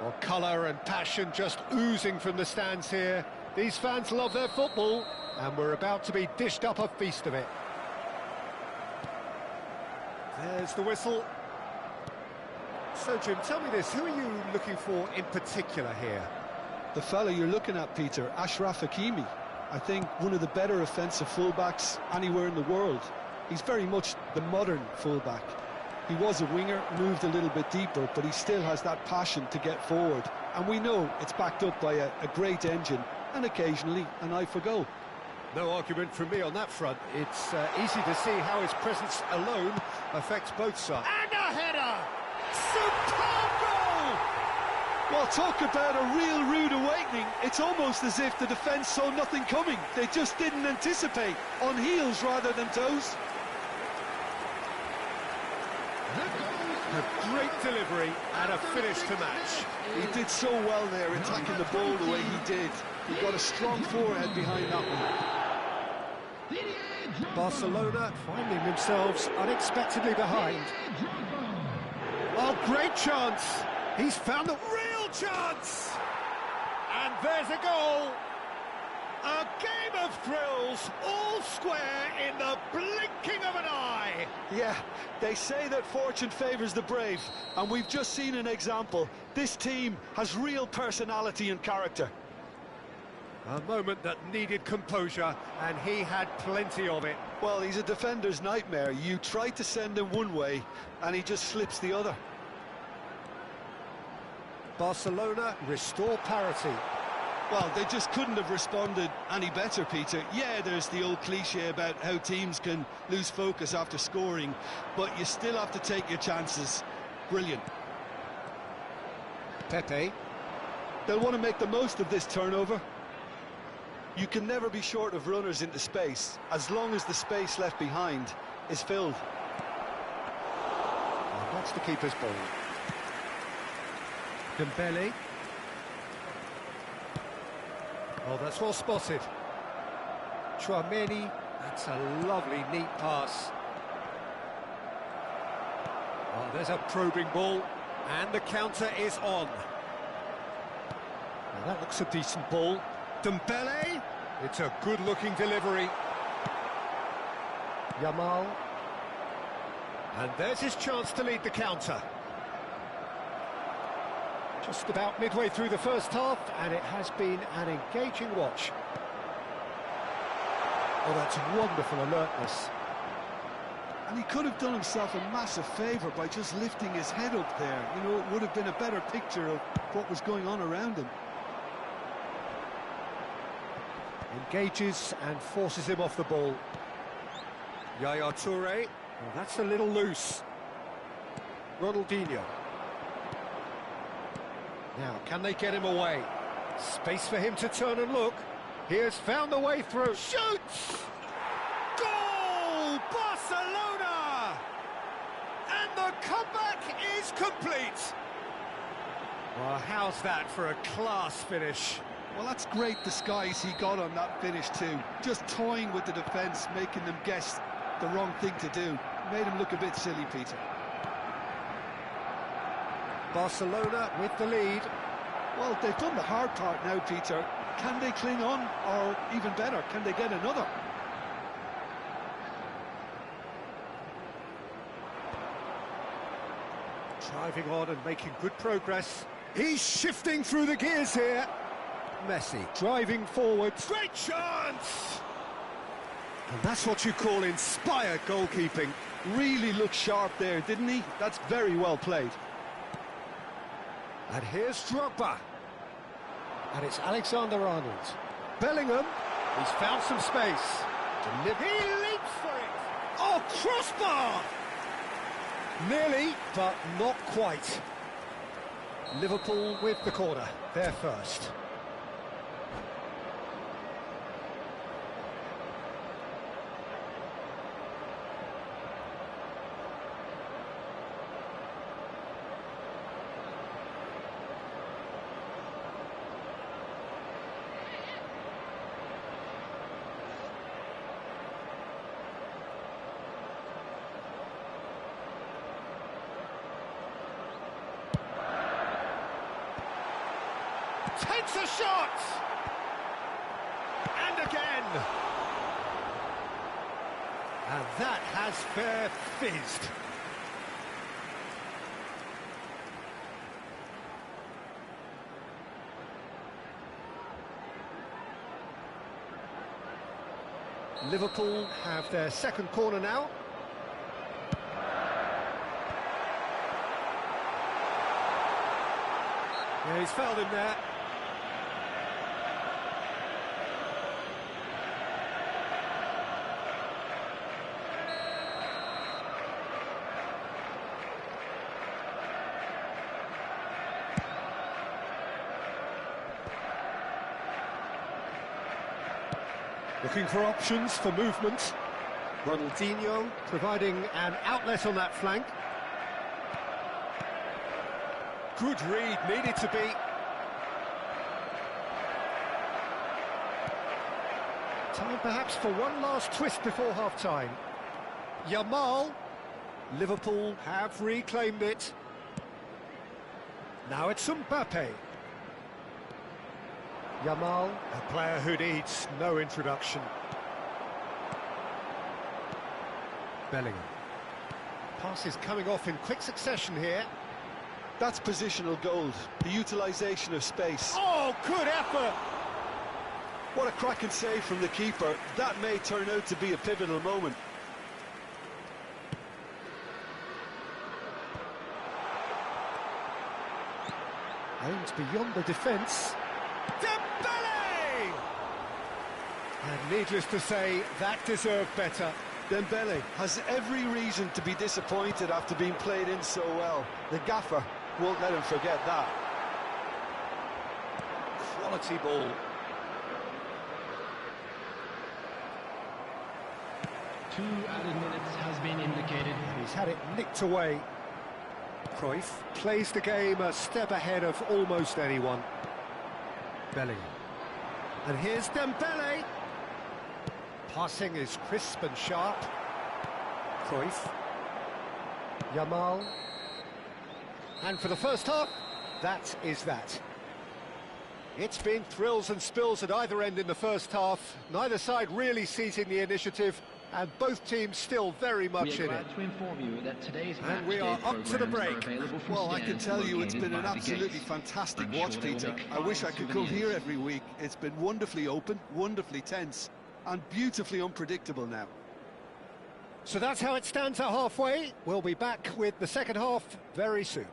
Well, colour and passion just oozing from the stands here. These fans love their football, and we're about to be dished up a feast of it. There's the whistle. So, Jim, tell me this, who are you looking for in particular here? The fella you're looking at, Peter, Ashraf Hakimi. I think one of the better offensive fullbacks anywhere in the world. He's very much the modern fullback. He was a winger, moved a little bit deeper, but he still has that passion to get forward. And we know it's backed up by a great engine and occasionally an eye for goal. No argument from me on that front. It's easy to see how his presence alone affects both sides. And a header! Superb goal! Well, talk about a real rude awakening. It's almost as if the defence saw nothing coming. They just didn't anticipate, on heels rather than toes. A great delivery and a finish to match. He did so well there, attacking the ball the way he did. He got a strong forehead behind that one. Barcelona finding themselves unexpectedly behind. Oh, great chance! He's found a real chance! And there's a goal! A game of thrills, all square in the blinking of an eye! Yeah, they say that fortune favours the brave, and we've just seen an example. This team has real personality and character. A moment that needed composure, and he had plenty of it. Well, he's a defender's nightmare. You try to send him one way, and he just slips the other. Barcelona restore parity. Well, they just couldn't have responded any better, Peter. Yeah, there's the old cliche about how teams can lose focus after scoring, but you still have to take your chances. Brilliant. Pepe. They'll want to make the most of this turnover. You can never be short of runners into space, as long as the space left behind is filled. Well, that's the keeper's ball. Dembele. Oh, that's well spotted. Chouameni, that's a lovely, neat pass. Oh, there's a probing ball, and the counter is on. Well, that looks a decent ball. Dembele, it's a good-looking delivery. Yamal. And there's his chance to lead the counter. Just about midway through the first half, and it has been an engaging watch. Oh, that's wonderful alertness. And he could have done himself a massive favour by just lifting his head up there. You know, it would have been a better picture of what was going on around him. Engages and forces him off the ball. Yaya Toure. Well, that's a little loose. Ronaldinho. Now, can they get him away? Space for him to turn and look. He has found the way through. Shoots! Goal! Barcelona! And the comeback is complete. Well, how's that for a class finish? Well, that's great disguise he got on that finish too. Just toying with the defence, making them guess the wrong thing to do. Made him look a bit silly, Peter. Barcelona with the lead. Well, they've done the hard part now, Peter. Can they cling on, or even better, can they get another? Driving on and making good progress. He's shifting through the gears here. Messi driving forward. Great chance! And that's what you call inspired goalkeeping. Really looked sharp there, didn't he? That's very well played. And here's Drogba. And it's Alexander-Arnold. Bellingham. He's found some space. He leaps for it. Oh, crossbar! Nearly, but not quite. Liverpool with the corner. They're first. Takes a shot! And again! And that has fair fizzed. Liverpool have their second corner now. Yeah, he's fouled him there. Looking for options for movement. Ronaldinho providing an outlet on that flank. Good read, needed to be. Time perhaps for one last twist before half-time. Yamal. Liverpool have reclaimed it. Now it's Mbappe. Yamal, a player who needs no introduction. Bellingham. Passes coming off in quick succession here. That's positional gold, the utilisation of space. Oh, good effort! What a cracking save from the keeper. That may turn out to be a pivotal moment. Aims beyond the defence. Dembele! And needless to say, that deserved better. Dembele has every reason to be disappointed after being played in so well. The gaffer won't let him forget that. Quality ball. Two added minutes has been indicated. He's had it nicked away. Cruyff plays the game a step ahead of almost anyone. Bellingham. And here's Dembele. Passing is crisp and sharp. Cruyff. Yamal. And for the first half, that is that. It's been thrills and spills at either end in the first half. Neither side really seizing the initiative, and both teams still very much in it. To inform you that today's And we are up to the break. Well, I can tell you it's been an absolutely fantastic watch, Peter. I wish I could come here every week. It's been wonderfully open, wonderfully tense, and beautifully unpredictable now. So that's how it stands at halfway. We'll be back with the second half very soon.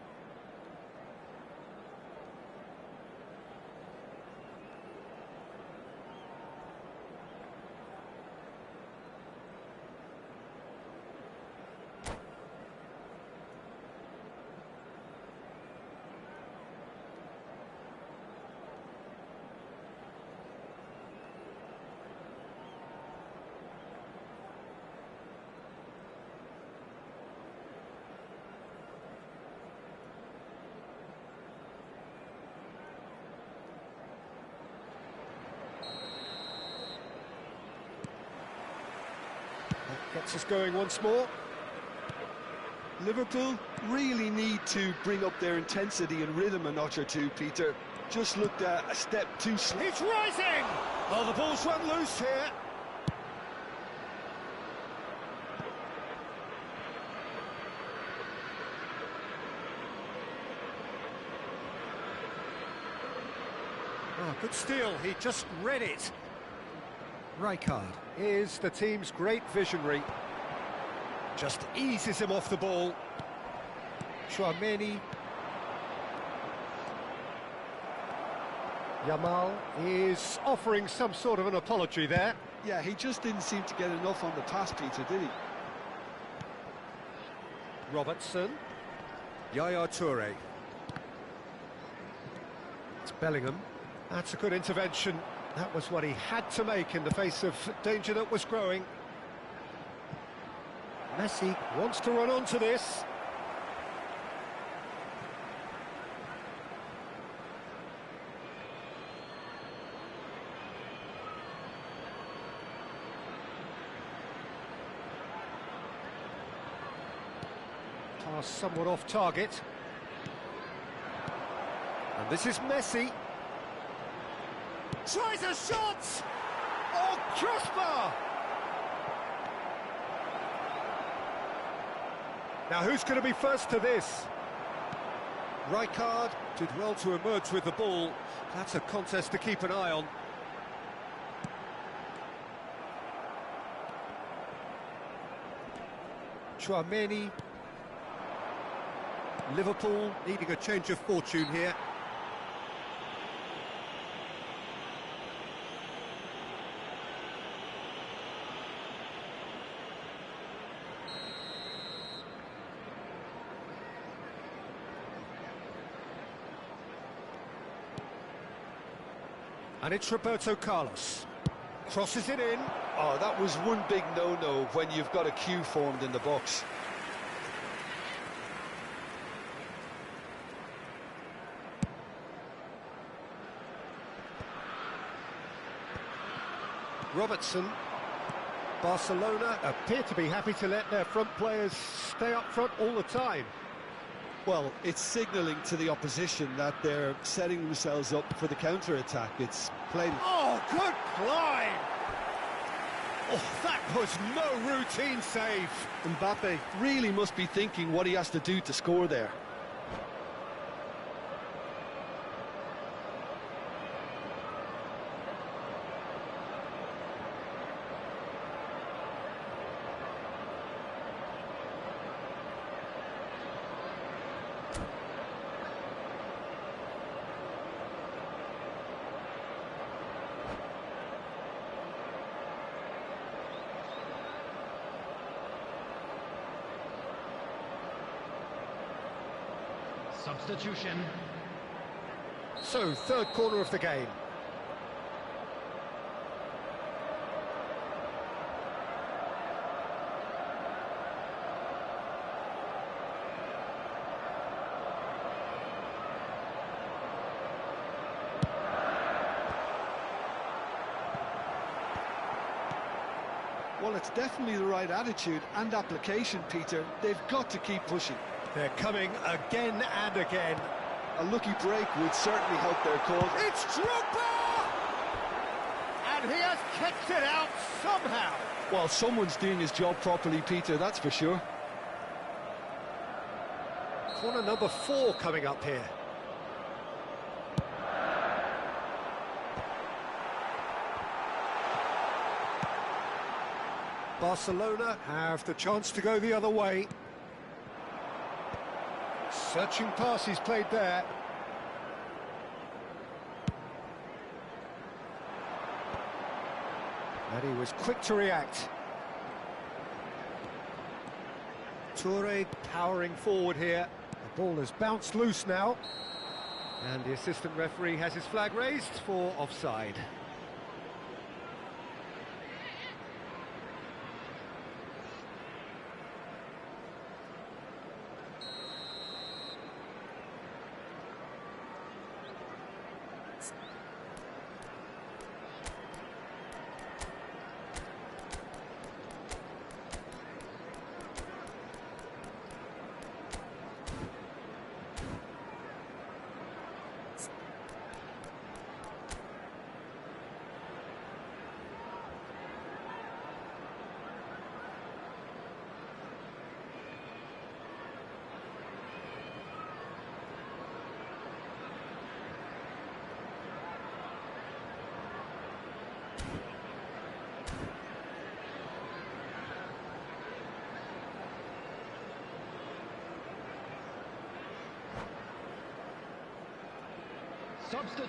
Gets us going once more. Liverpool really need to bring up their intensity and rhythm a notch or two, Peter. Just looked a step too slow. It's rising! Oh, the ball's run loose here. Oh, good steal. He just read it. Rijkaard is the team's great visionary. Just eases him off the ball. Chouameni. Yamal is offering some sort of an apology there. Yeah, he just didn't seem to get enough on the pass, Peter, did he? Robertson. Yaya Toure. It's Bellingham. That's a good intervention. That was what he had to make in the face of danger that was growing. Messi wants to run onto this. Pass somewhat off target. And this is Messi. Tries a shot! Oh, crossbar! Now who's going to be first to this? Rijkaard did well to emerge with the ball. That's a contest to keep an eye on. Chouameni. Liverpool needing a change of fortune here. And it's Roberto Carlos. Crosses it in. Oh, that was one big no-no when you've got a queue formed in the box. Robertson. Barcelona appear to be happy to let their front players stay up front all the time. Well, it's signalling to the opposition that they're setting themselves up for the counter-attack. It's played... Oh, good climb! Oh, that was no routine save. Mbappe really must be thinking what he has to do to score there. Substitution. So, third corner of the game. Well, it's definitely the right attitude and application, Peter. They've got to keep pushing. They're coming again and again. A lucky break would certainly help their cause. It's Drogba! And he has kept it out somehow. Well, someone's doing his job properly, Peter, that's for sure. Corner number 4 coming up here. Barcelona have the chance to go the other way. Searching pass he's played there. And he was quick to react. Toure powering forward here. The ball has bounced loose now. And the assistant referee has his flag raised for offside.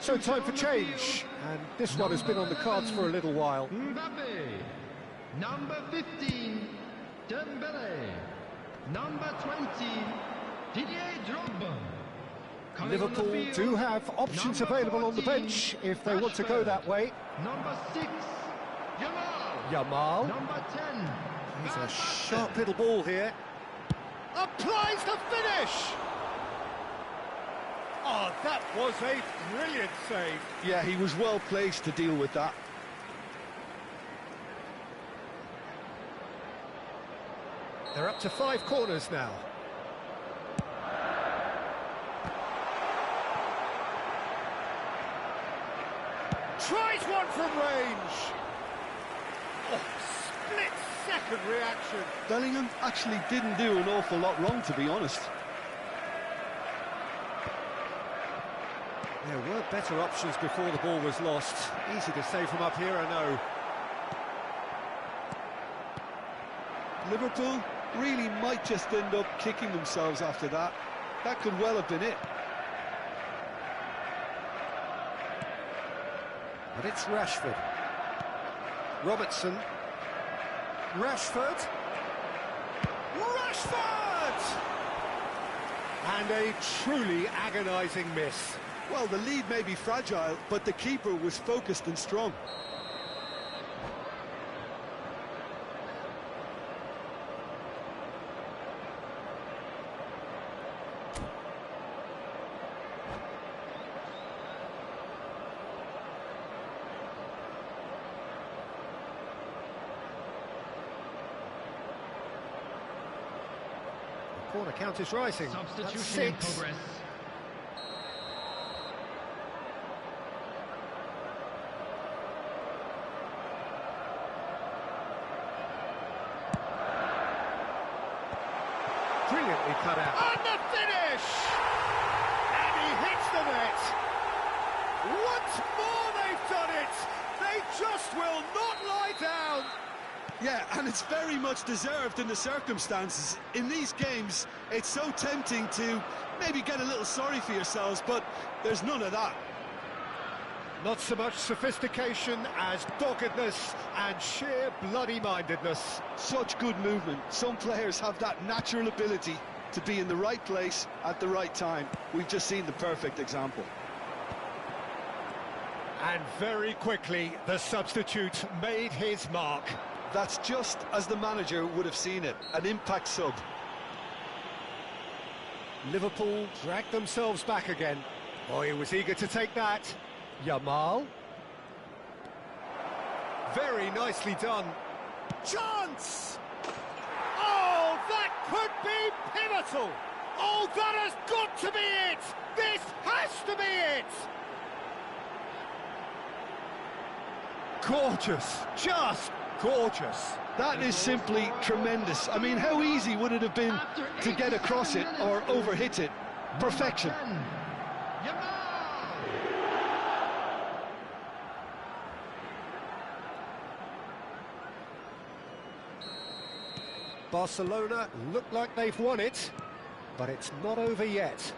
So time for change, and this one has been on the cards for a little while. Mbappe. Number 15, Dembele. Number 20, Didier Drogba. Coming on the Liverpool field, do have options number available on the 14, bench if they want to go Rashford. that way. Number 6, Yamal. Yamal, Number 10, he's a Van sharp Basten. little ball here. Applies the finish! Oh, that was a brilliant save. Yeah, he was well placed to deal with that. They're up to 5 corners now. Try from range. Oh, split-second reaction. Bellingham actually didn't do an awful lot wrong, to be honest. There were better options before the ball was lost. Easy to say from up here, I know. Liverpool really might just end up kicking themselves after that. That could well have been it. But it's Rashford. Robertson. Rashford. Rashford! And a truly agonising miss. Well, the lead may be fragile, but the keeper was focused and strong. Corner count is rising. Substitution That's in 6. progress. Brilliantly cut out. And the finish! And he hits the net. Once more they've done it. They just will not lie down. Yeah, and it's very much deserved in the circumstances. In these games, it's so tempting to maybe get a little sorry for yourselves, but there's none of that. Not so much sophistication as doggedness and sheer bloody-mindedness. Such good movement. Some players have that natural ability to be in the right place at the right time. We've just seen the perfect example. And very quickly, the substitute made his mark. That's just as the manager would have seen it, an impact sub. Liverpool dragged themselves back again. Oh, he was eager to take that. Yamal. Very nicely done. Chance! Oh, that could be pivotal! Oh, that has got to be it! This has to be it! Gorgeous, just gorgeous. That is simply tremendous. I mean, how easy would it have been to get across it or overhit it? Perfection. Barcelona look like they've won it, but it's not over yet.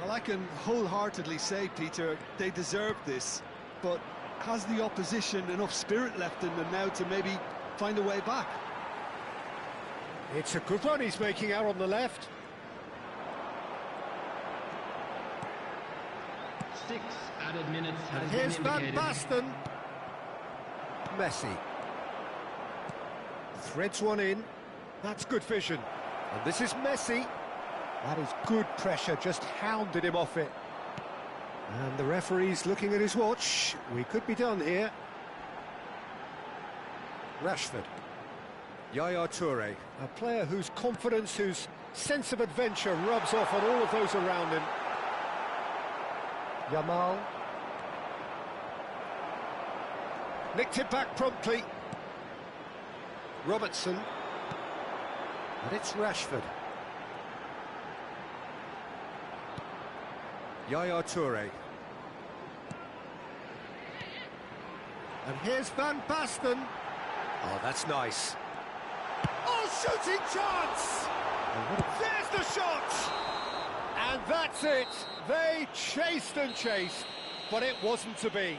Well, I can wholeheartedly say, Peter, they deserve this, but has the opposition enough spirit left in them now to maybe find a way back? It's a good run he's making out on the left. 6 added minutes And has here's been Van indicated. Basten. Messi. Threads one in. That's good vision. And this is Messi. That is good pressure, just hounded him off it. And the referee's looking at his watch. We could be done here. Rashford. Yaya Toure, a player whose confidence, whose sense of adventure rubs off on all of those around him. Yamal. Nicked it back promptly. Robertson. And it's Rashford. Yaya Toure. And here's Van Basten. Oh, that's nice. Oh, shooting chance! There's the shot! And that's it. They chased and chased, but it wasn't to be.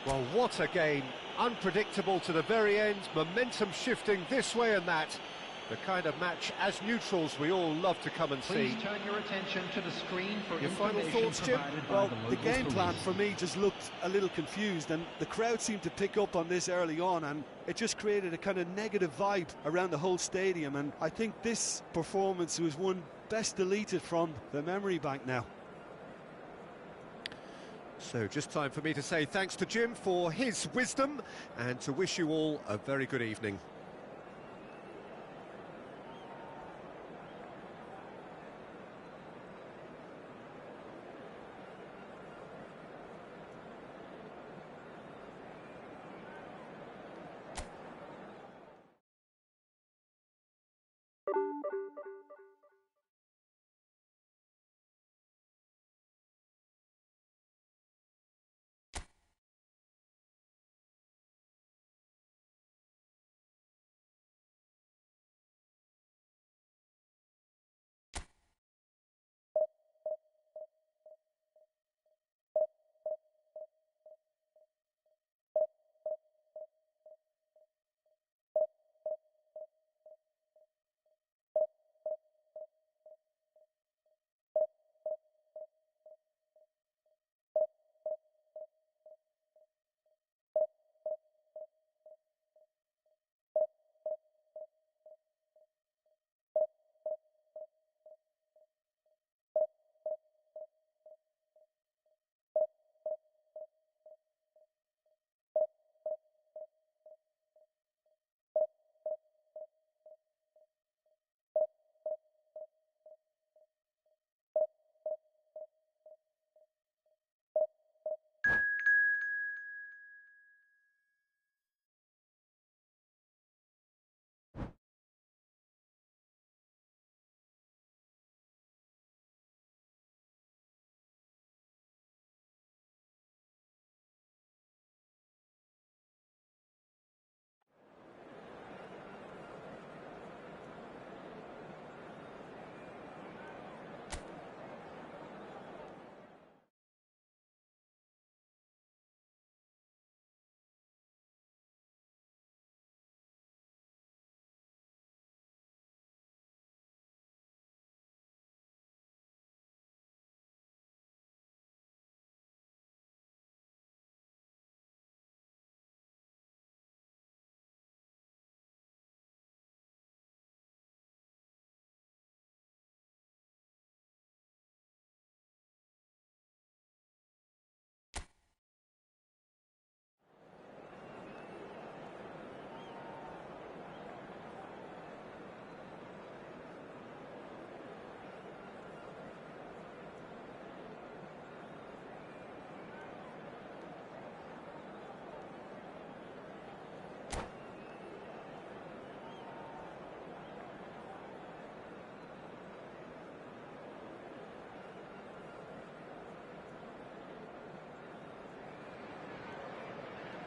Well, what a game. Unpredictable to the very end, momentum shifting this way and that. The kind of match, as neutrals, we all love to come and see. Please turn your attention to the screen for Your final information thoughts, Jim? provided by Well, the the local game plan police. for me just looked a little confused, and the crowd seemed to pick up on this early on, and it just created a kind of negative vibe around the whole stadium, and I think this performance was one best deleted from the memory bank now. So just time for me to say thanks to Jim for his wisdom and to wish you all a very good evening.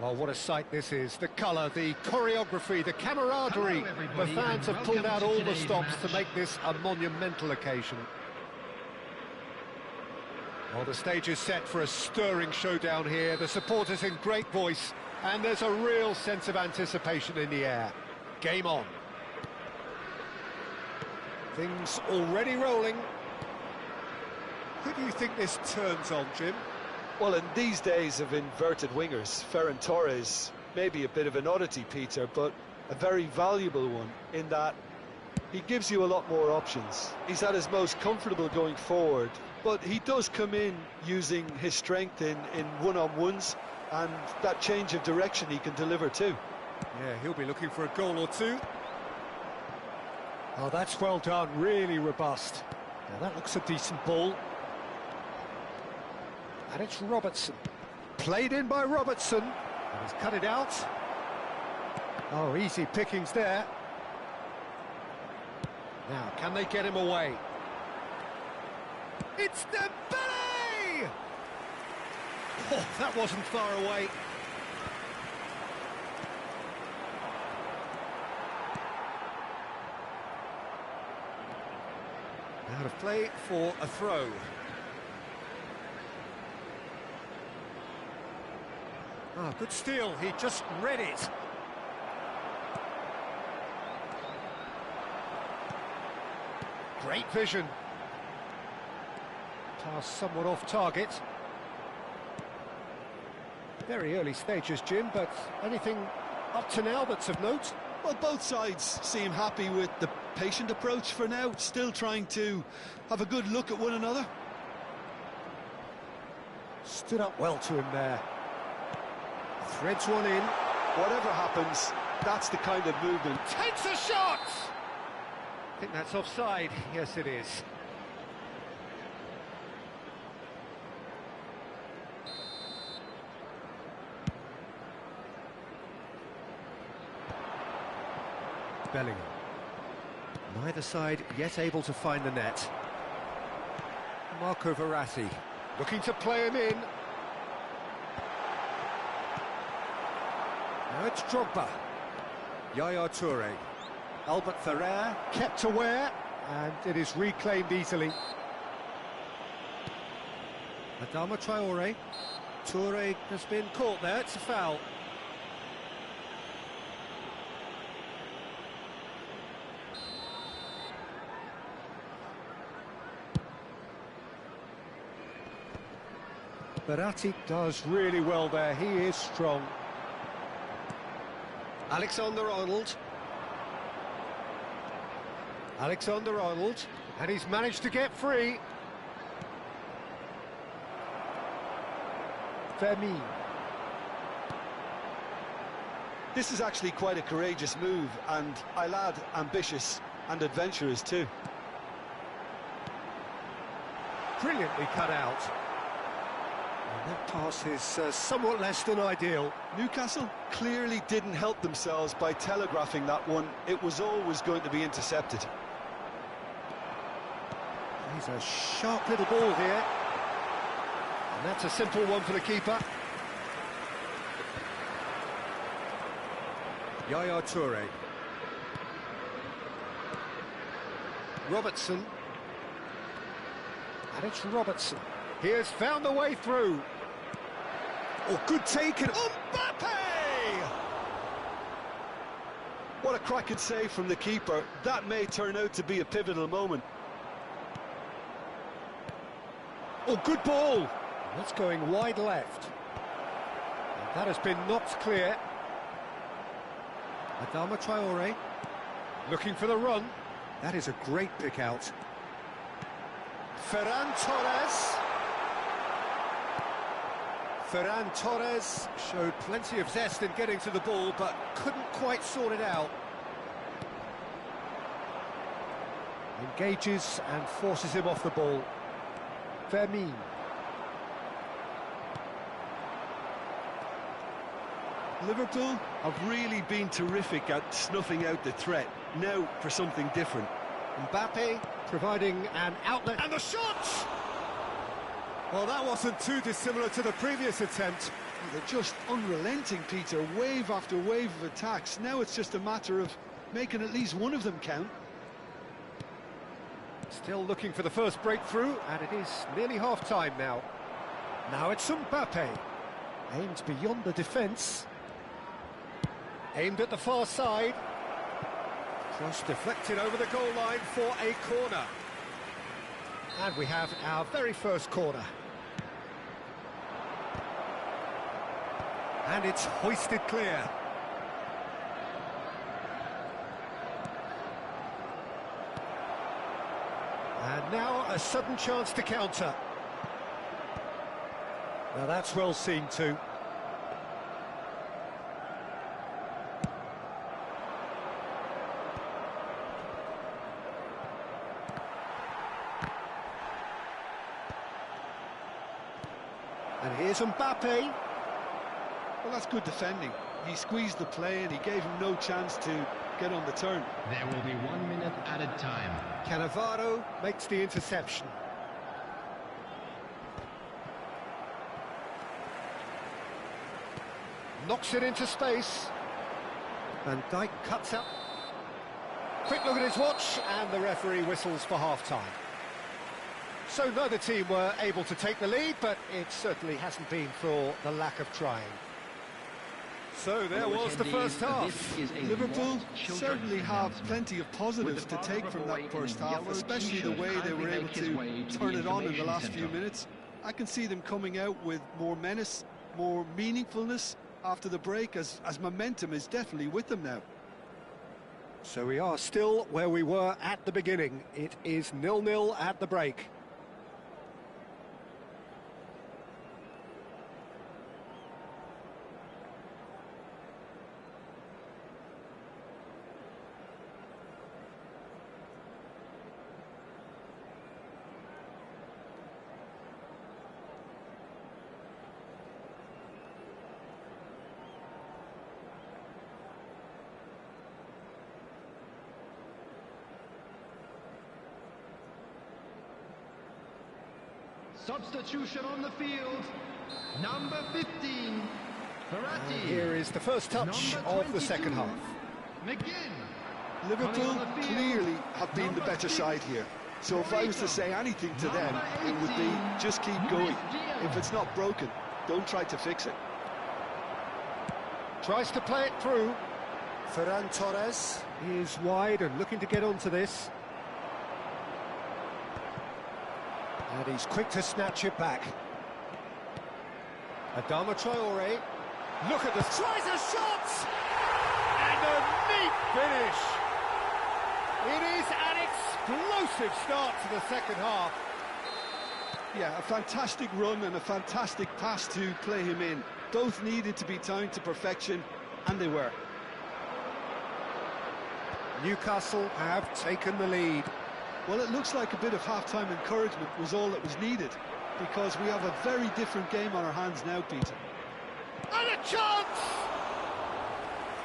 Well, what a sight this is. The colour, the choreography, the camaraderie. Hello, everybody, The fans and have pulled out welcome to all the today's stops to match. make this a monumental occasion. Well, the stage is set for a stirring showdown here. The supporters in great voice, and there's a real sense of anticipation in the air. Game on. Things already rolling. Who do you think this turns on, Jim? Well, in these days of inverted wingers, Ferran Torres may be a bit of an oddity, Peter, but a very valuable one in that he gives you a lot more options. He's at his most comfortable going forward, but he does come in using his strength in one-on-ones, and that change of direction he can deliver too. Yeah, he'll be looking for a goal or two. Oh, that's well done, really robust. Now that looks a decent ball. And it's Robertson. Played in by Robertson. And he's cut it out. Oh, easy pickings there. Now, can they get him away? It's Dembele! Oh, that wasn't far away. Now to play for a throw. Ah, good steal, he just read it. Great vision. Pass somewhat off target. Very early stages, Jim, but anything up to now that's of note? Well, both sides seem happy with the patient approach for now, still trying to have a good look at one another. Stood up well to him there. Threads one in. Whatever happens, that's the kind of movement. Takes a shot! I think that's offside. Yes, it is. Bellingham. Neither side yet able to find the net. Marco Verratti looking to play him in. Now it's Drogba. Yaya Toure. Albert Ferrer kept aware, and it is reclaimed easily. Adama Traore. Toure has been caught there, it's a foul. Verratti does really well there, he is strong. Alexander-Arnold. Alexander-Arnold, and he's managed to get free. Fermin. This is actually quite a courageous move, and I'll add ambitious and adventurous too. Brilliantly cut out. And that pass is somewhat less than ideal. Newcastle clearly didn't help themselves by telegraphing that one. It was always going to be intercepted. He's a sharp little ball here. And that's a simple one for the keeper. Yaya Toure. Robertson. And it's Robertson. He has found the way through. Oh, good taken. Mbappe! What a cracking save from the keeper. That may turn out to be a pivotal moment. Oh, good ball. That's going wide left. And that has been knocked clear. Adama Traore looking for the run. That is a great pick out. Ferran Torres. Ferran Torres showed plenty of zest in getting to the ball, but couldn't quite sort it out. Engages and forces him off the ball. Fermin. Liverpool have really been terrific at snuffing out the threat. Now for something different. Mbappe providing an outlet. And the shot! Well, that wasn't too dissimilar to the previous attempt. They're just unrelenting, Peter. Wave after wave of attacks. Now it's just a matter of making at least one of them count. Still looking for the first breakthrough, and it is nearly half-time now. Now it's Mbappe. Aimed beyond the defence. Aimed at the far side. Cross deflected over the goal line for a corner. And we have our very first corner. And it's hoisted clear. And now a sudden chance to counter. Now that's well seen too. And here's Mbappe. Well, that's good defending. He squeezed the play and he gave him no chance to get on the turn. There will be 1 minute added time. Cannavaro makes the interception. Knocks it into space. Van Dijk cuts out. Quick look at his watch, and the referee whistles for half-time. So neither team were able to take the lead, but it certainly hasn't been for the lack of trying. So there was the first half. Liverpool certainly have plenty of positives to take from that first half, especially the way they were able to turn it on in the last few minutes. I can see them coming out with more menace, more meaningfulness after the break, as momentum is definitely with them now. So we are still where we were at the beginning. It is 0-0 at the break. Substitution on the field. Number 15, Verratti. Here is the first touch of the second half. McGinn. Liverpool clearly have been the better side here. So if I was to say anything to them, it would be just keep going. If it's not broken, don't try to fix it. Tries to play it through. Ferran Torres is wide and looking to get onto this. And he's quick to snatch it back. Adama Traore. Look at this. Tries a shot! And a neat finish. It is an explosive start to the second half. Yeah, a fantastic run and a fantastic pass to play him in. Both needed to be timed to perfection, and they were. Newcastle have taken the lead. Well, it looks like a bit of half-time encouragement was all that was needed, because we have a very different game on our hands now, Peter. And a chance!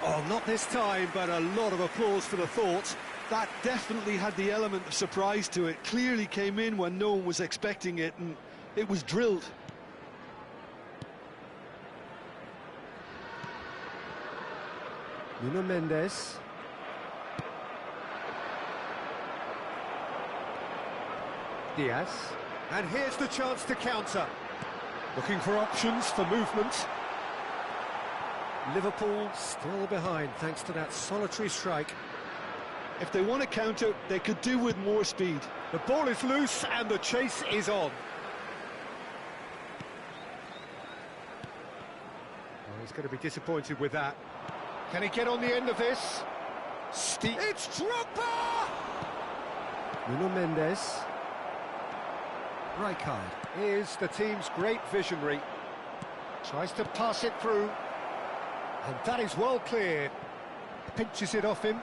Oh, not this time, but a lot of applause for the thought. That definitely had the element of surprise to it. Clearly came in when no one was expecting it, and it was drilled. Nuno Mendes. Diaz. And here's the chance to counter. Looking for options for movement. Liverpool still behind thanks to that solitary strike. If they want to counter, they could do with more speed. The ball is loose and the chase is on. Oh, he's going to be disappointed with that. Can he get on the end of this? It's Drogba! Nuno Mendes. Rijkaard is the team's great visionary. Tries to pass it through. And that is well cleared. Pinches it off him.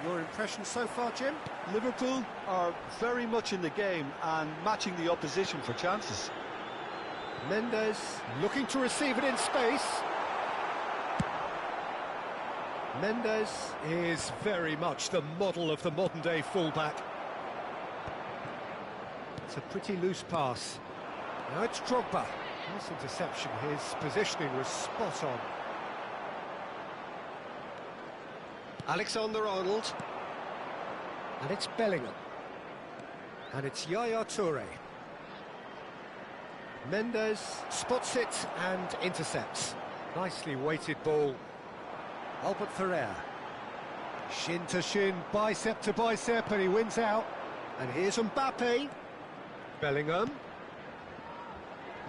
Your impression so far, Jim? Liverpool are very much in the game and matching the opposition for chances. Mendes looking to receive it in space. Mendes is very much the model of the modern-day fullback. It's a pretty loose pass. Now it's Drogba. Nice interception, his positioning was spot on. Alexander-Arnold. And it's Bellingham. And it's Yaya Toure. Mendes spots it and intercepts. Nicely weighted ball. Albert Ferrer. Shin to shin, bicep to bicep, and he wins out. And here's Mbappe. Bellingham.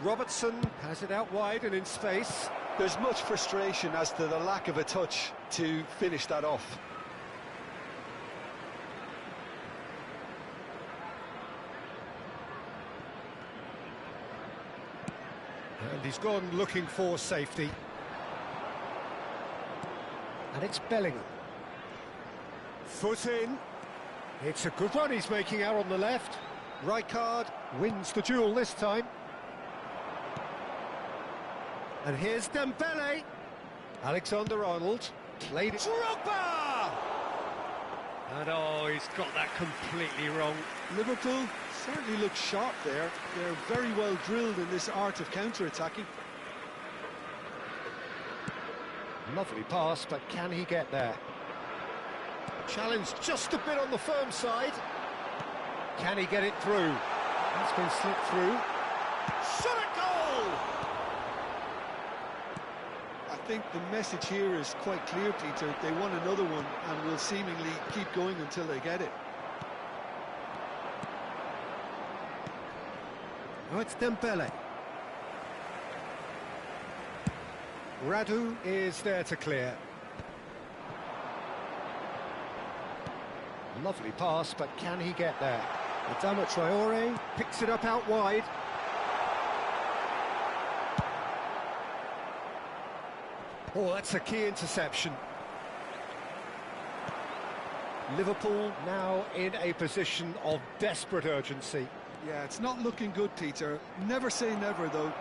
Robertson has it out wide and in space. There's much frustration as to the lack of a touch to finish that off. And he's gone looking for safety. And it's Bellingham. Foot in. It's a good run he's making out on the left. Rijkaard wins the duel this time. And here's Dembele. Alexander-Arnold played it. Drogba! And oh, he's got that completely wrong. Liverpool certainly look sharp there. They're very well drilled in this art of counter-attacking. Lovely pass, but can he get there? Challenge just a bit on the firm side. Can he get it through? That's been slipped through. Shot a goal! I think the message here is quite clear, Peter. They want another one and will seemingly keep going until they get it. Oh, it's Dembele. Radu is there to clear. Lovely pass, but can he get there? Adama Traore picks it up out wide. Oh, that's a key interception. Liverpool now in a position of desperate urgency. Yeah, it's not looking good, Peter. Never say never, though.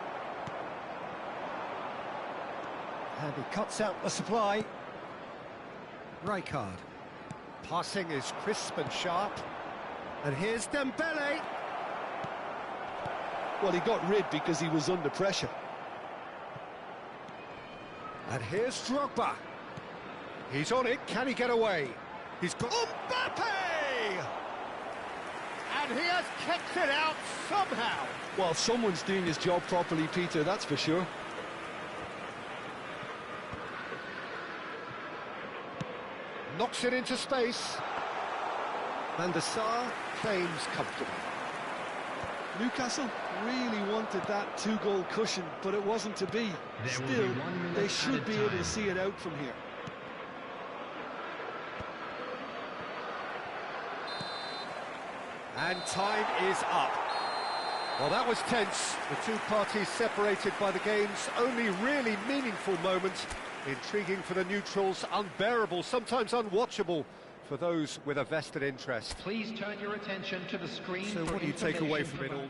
And he cuts out the supply. Rijkaard. Passing is crisp and sharp. And here's Dembele. Well, he got rid because he was under pressure. And here's Drogba. He's on it. Can he get away? He's got Mbappe! And he has kicked it out somehow. Well, someone's doing his job properly, Peter, that's for sure. Knocks it into space. Van der Sar claims comfortably. Newcastle really wanted that two-goal cushion, but it wasn't to be. Still, they should be able to see it out from here. And time is up. Well, that was tense. The two parties separated by the game's only really meaningful moment. Intriguing for the neutrals, unbearable, sometimes unwatchable for those with a vested interest. Please turn your attention to the screen. So what do you take away from it, Aldrin?